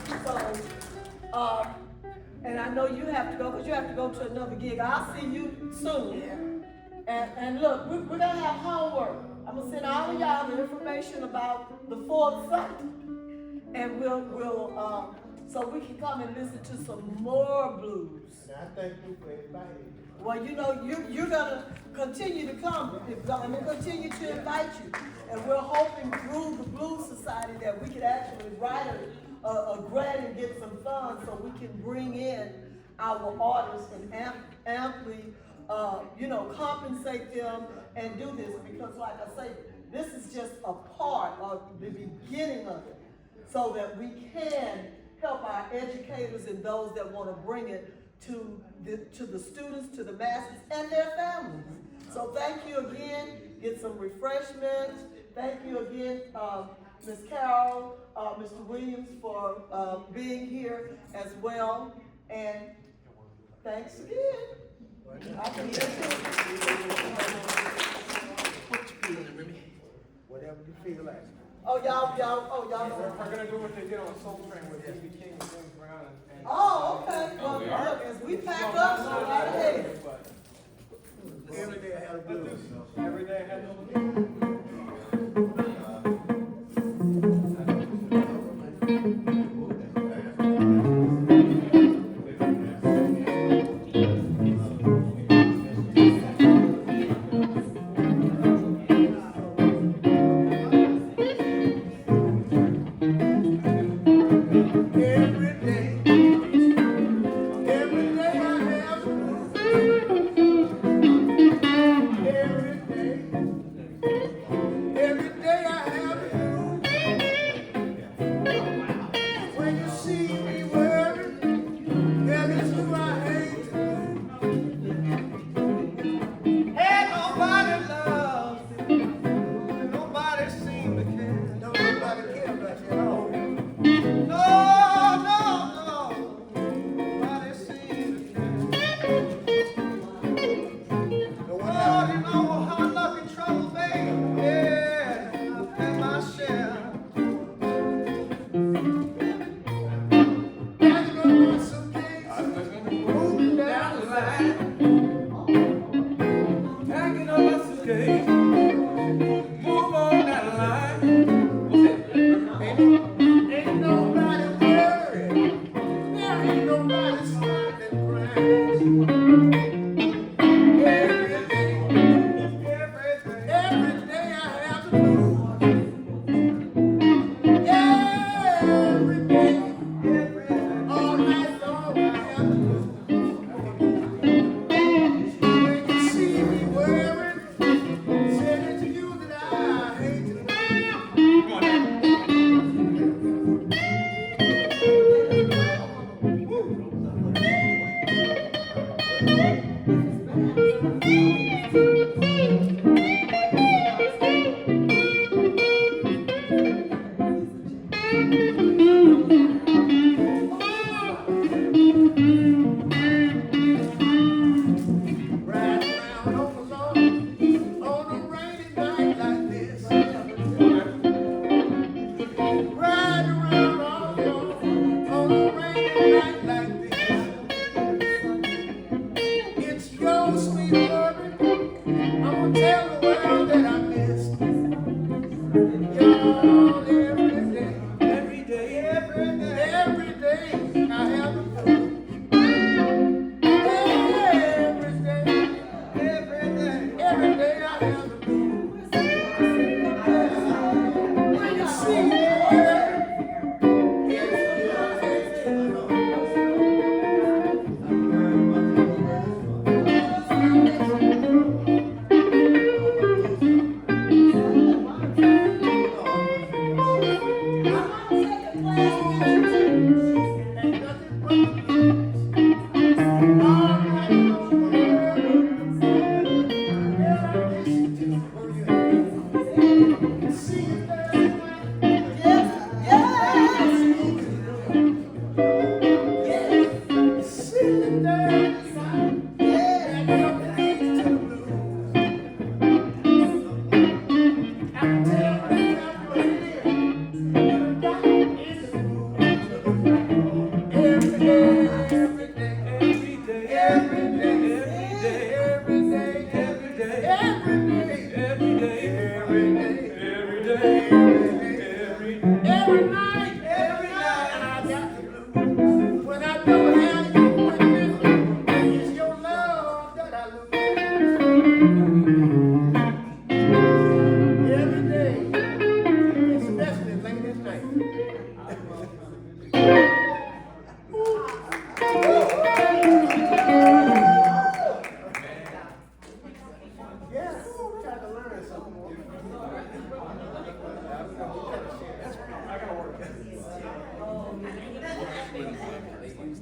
sweet. So, and I know you have to go, because you have to go to another gig. I'll see you soon. And look, we're gonna have homework. I'm gonna send all of y'all the information about the fourth site. And we'll so we can come and listen to some more blues. And I thank you for inviting me. Well, you know, you're gonna continue to come. I'm gonna continue to invite you. And we're hoping through the Blues Society that we could actually write a grant and get some funds so we can bring in our artists and amply, compensate them and do this. Because like I say, this is just a part of the beginning of it, so that we can help our educators and those that want to bring it to the students, to the masses, and their families. So thank you again. Get some refreshments. Thank you again, Ms. Carol, Mr. Williams for being here as well. And thanks again. I can hear Whatever you feel like. y'all. We're gonna do what they did on Soul Train with B.B. King and James Brown and. Oh, okay. Oh, we are? Look, as we pack up, so right ahead. Every day I have a blues. Every day I had no.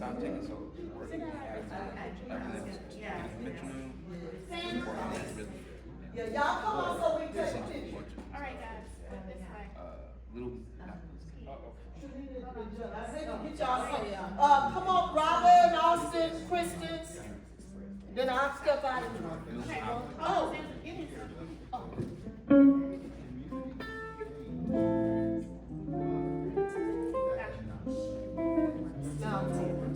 stop taking so work. Yeah. Yeah, y'all come on so we can take a picture. All right, guys, this way. Little. Get y'all some. Come on, Robin, Austin, Kristen. Then I'll step out and. Oh. Get in, sir.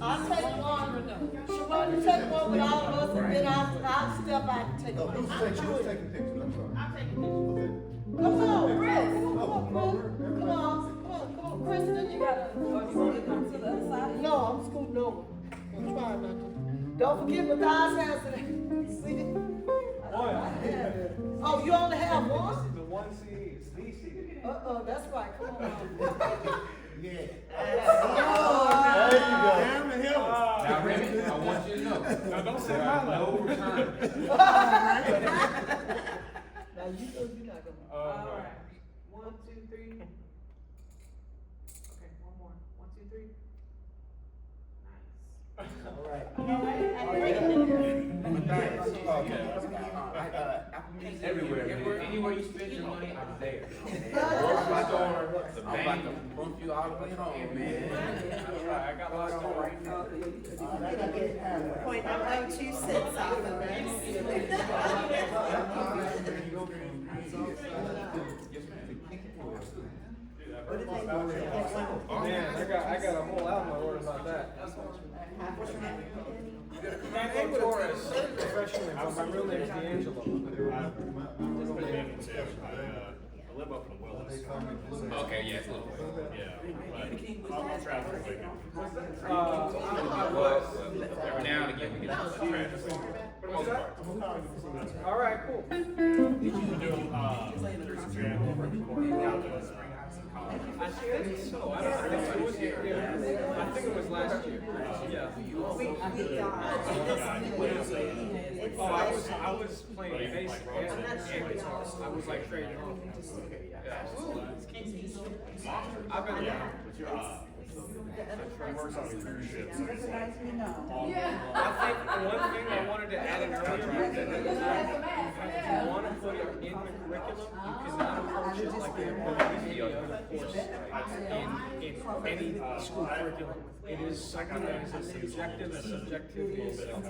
I'll take one. Sharon, you take one with all of us, and then I'll step out and take No, one. who's taking pictures? I'm sorry. I'll take a picture. Come on, Chris. Come on, Chris. Come on, Kristen, you gotta. You wanna come to the other side? No, I'm scooting over. I'm trying not to. Don't forget Mathias has it. See it? Oh, you only have one? The one CD, it's the CD. That's right. Come on. Yeah. Oh, There you go. Damn the hill. Now, Remy, I want you to know. Now, don't say there my are no level. returns. Now you know you're not gonna. All right. 1, 2, 3. Okay, one more. 1, 2, 3. Nice. All right. Apple Music, Everywhere, man. Anywhere you spend your money, I'm there. My store, The I'm about bank. to bump you all the way home, man. I got my store right now. Point my own 2 cents off of this. Man, I got a whole album I wrote about that. Dango Torres, professionally, but my real name is D'Angelo. I live up in Willis. Okay, yeah, it's a little. Yeah, but I'm traffic ticket. Well, every now and again we get some traffic. For the most part. All right, cool. There's a jam over at the corner out there. I think so. I don't think it was here. Yeah. I think it was last year. Yeah. Oh, I was playing bass and guitar. I was like trading off. I've been It works on cruise ships. I think one thing I wanted to add in earlier was that if you want to put it in the curriculum, you cannot approach it like they approach any other course in any school curriculum. It is something that is as subjective as subjectivity itself.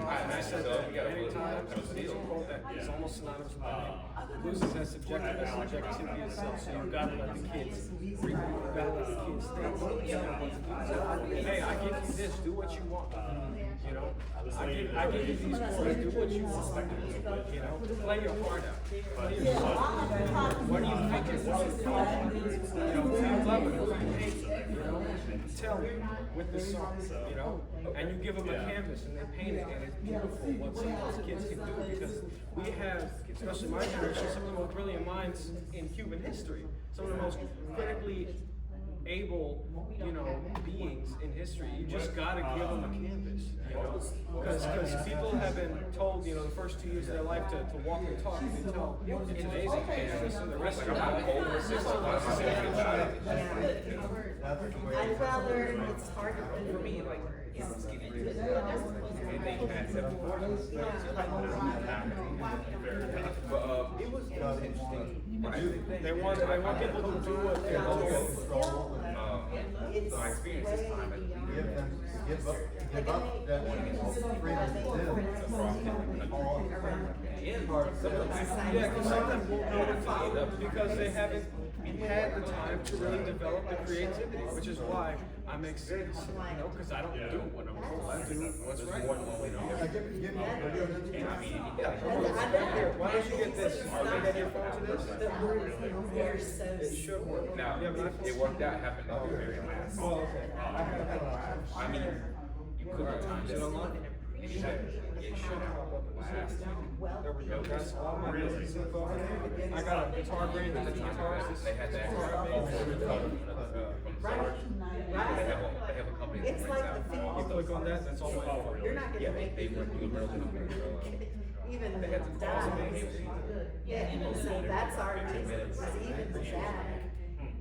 I said that many times. It's a quote that is almost synonymous with my name. Blues is as subjective as subjectivity itself. So you've got to let the kids read. You've got to let the kids think. Don't tell them what to do. Hey, I give you this. Do what you want. You know, I give you these chords. Do what you want. You know, play your heart out. Play your heart. What do you think is what's your problem? You know, do you love it? Do you hate it? You know, tell me with the song. You know, and you give them a canvas and they paint it, and it's beautiful what some of those kids can do, because we have, especially my generation, some of the most brilliant minds in human history. Some of the most critically able, you know, beings in history. You just gotta give them a canvas, you know, because people have been told, you know, the first 2 years of their life to walk and talk, and they tell in today's canvas, and the rest of their life over 60 I'd rather, it's hard to put for me, like, But it was interesting. They want people to do what they're told. My experience this time at Give up that freedom Yeah, because sometimes won't know what to do because they haven't had the time to really develop the creativity, which is why I make sense, you know, because I don't do what I'm told. I do what's right, you know. I mean, yeah, come on, here, why don't you get this? Are they get your phone to this? It should work. Now, Yeah, but it worked out, happened at the very last. Oh, okay. I mean, you could have timed Is it. it online? It should pop up last. There we go. That's all my business info. I got a guitar brain with the guitars. They had that from the start. They have a company that It's brings like out. the You click on that, that's all my info. You're not Yeah, gonna make they it. went through a real company. Even They had to die. pause it. Yeah, so that's our reason, because even the die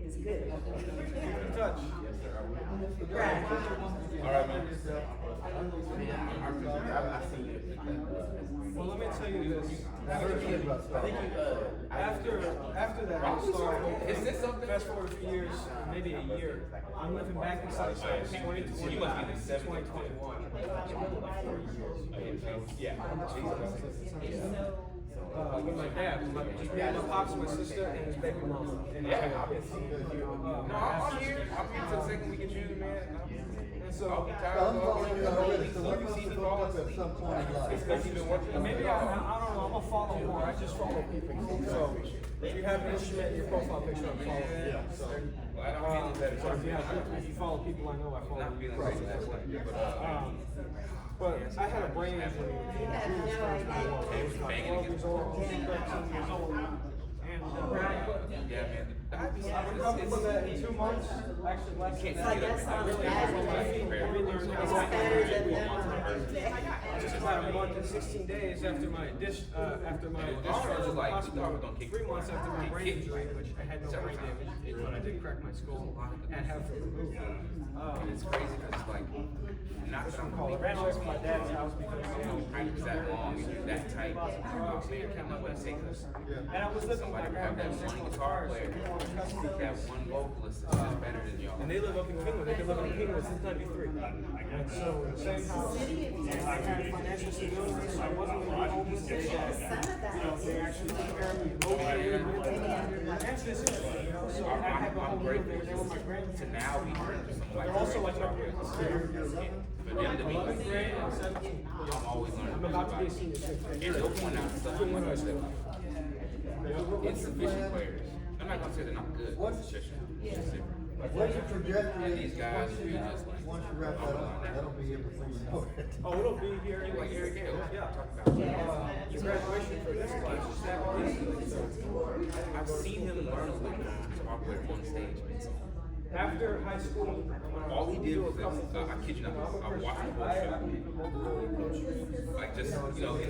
is good. Keep in touch. Right. right, man. I've seen it. Well, let me tell you this. I think After that, I started. Is this something? Fast forward a few years, maybe a year. I'm living back in South Side, 2020, 2021. Yeah. With my dad, my pops, my sister, and his baby mama. And Yeah, I've been seeing you. No, I'm here. I'm here till the second week of June, man. And so, I'll be tired I'm of following you already, so all we're you supposed see to the hook ball. up at some point in life. It's because you've been working. maybe I don't know, I'm gonna follow more. I just follow people. So, if you have an instrument in your profile picture, I'm following you. So, Well, I don't feel better. so if you follow people I know, I follow Not you. feeling great that way. But I had a brain injury in June of 2021. I was about 12 years old, 13 years old. And, Yeah, man. I recovered from that in 2 months, actually less than that. I guess I really on my feet, relearned how to walk. Just about a month and 16 days after my discharge from the hospital, 3 months after my brain injury, which I had no brain damage, but I did crack my skull and have it removed. It's crazy because it's like, not that I'm I ran away from my dad's house because practice that long and you're that tight. I'm not gonna take this. And I was living with my Somebody have that grandparents. one guitar player, that one vocalist that's just better than y'all. And they live up in Kingwood. They've been living in Kingwood since '93. And so, at the same time, I had financial stability, so I wasn't going to be homeless. They actually took care of me emotionally, mentally, and physically, So I have a I'm whole grateful living there with my to grandparents. now be friends with somebody. They're also like my parents. For them to be like, Grade, I'm 17. I'm always learning. I'm about to be a senior fifth grade. And they'll point out stuff in my stuff. Insufficient players. I'm not gonna say they're not good. It's just different. What's your trajectory? And these guys are just like, Once you wrap that up, that'll be it before you know it. Oh, it'll be here in like Eric Hill. Yeah. The graduation for this class is that one. I've seen him learn a little bit guitar player on stage. After high school, All he did was, I kid you not, I watched the whole show. Like just, in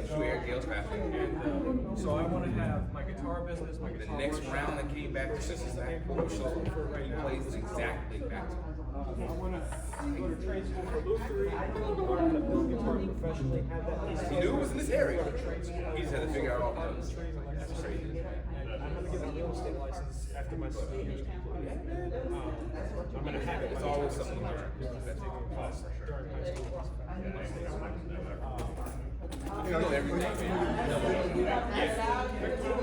true Eric Hill's fashion. and so I want to have my guitar business, my The guitar next workshop. round that came back, This is the back name of the show for right he now. plays the exact big back. I want to go to trade school for Bluebird, learn how to build guitar professionally, have that. He knew it was in this area. Go to trade school. He just had to figure out all the others. That's crazy. And I'm gonna get my real estate license after my school year is completed. I'm gonna have it. It's always something to learn. That's taking a class during high school. You know everything, man.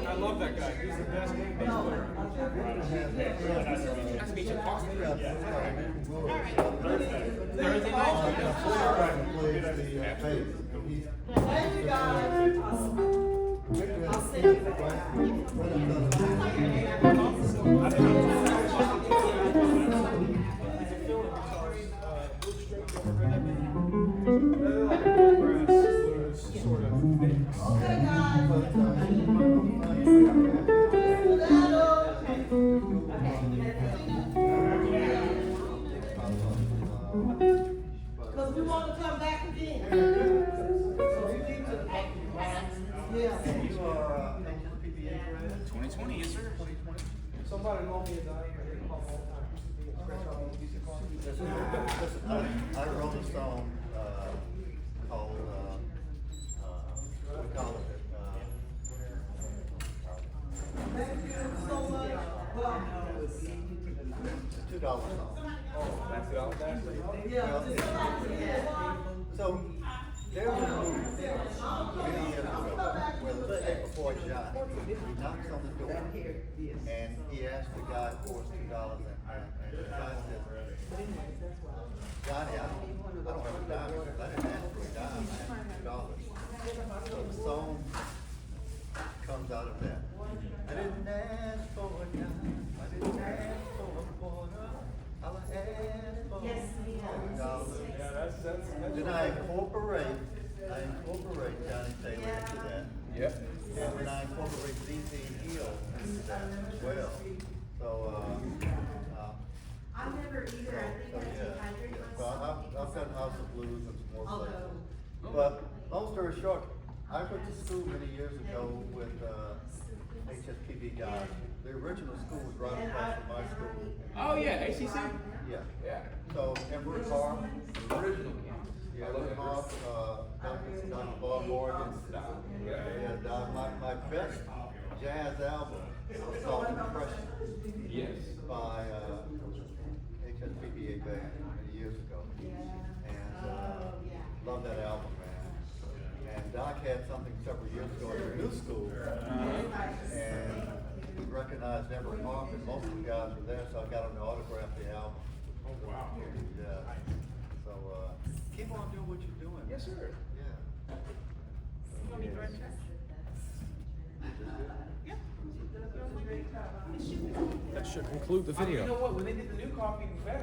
I love that guy. He's the best bass player. Nice to meet you, Austin. Everything Thank you, guys. I'll send you Okay, guys. Because we want to come back again. So you need to, yeah. You are, PPA grad? 2020, yes, sir. Somebody loaned me a dime. I didn't call all the time. Used to be a scratch off music card. I wrote a song, called, we call it, Thank you so much. Well, $2 song. That's it, all that. yeah, just So, there was a movie many years ago where the day before Johnny, he knocks on the door and he asks the guy for $2 and the guy says, Johnny, I don't have a dime because I didn't ask for a dime, I asked for $2. So the song comes out of that. I didn't ask for a dime, I didn't ask for a quarter, I was asked for $2. Yeah, that's Then I incorporate Johnny Taylor into that. Yep. And then I incorporate ZZ Hill into that as well. So, I've never either, I think I dehydrate So myself. I've done House of Blues and some more places. But, long story short, I went to school many years ago with, HSPB guys. The original school was right across from my school. Oh, yeah, ACC? Yeah. Yeah. So, Emperor Car, the Bob Morgan. And, my best jazz album was called Impression. Yes. By, HSPBA band many years ago. And, love that album, man. And Doc had something several years ago at the new school. And he recognized Ever Park, and most of the guys were there, so I got him to autograph the album. Oh, wow. Yeah. So, keep on doing what you're doing. Yes, sir. Yeah. That should conclude the video. You know what, when they did the new coffee, it was better.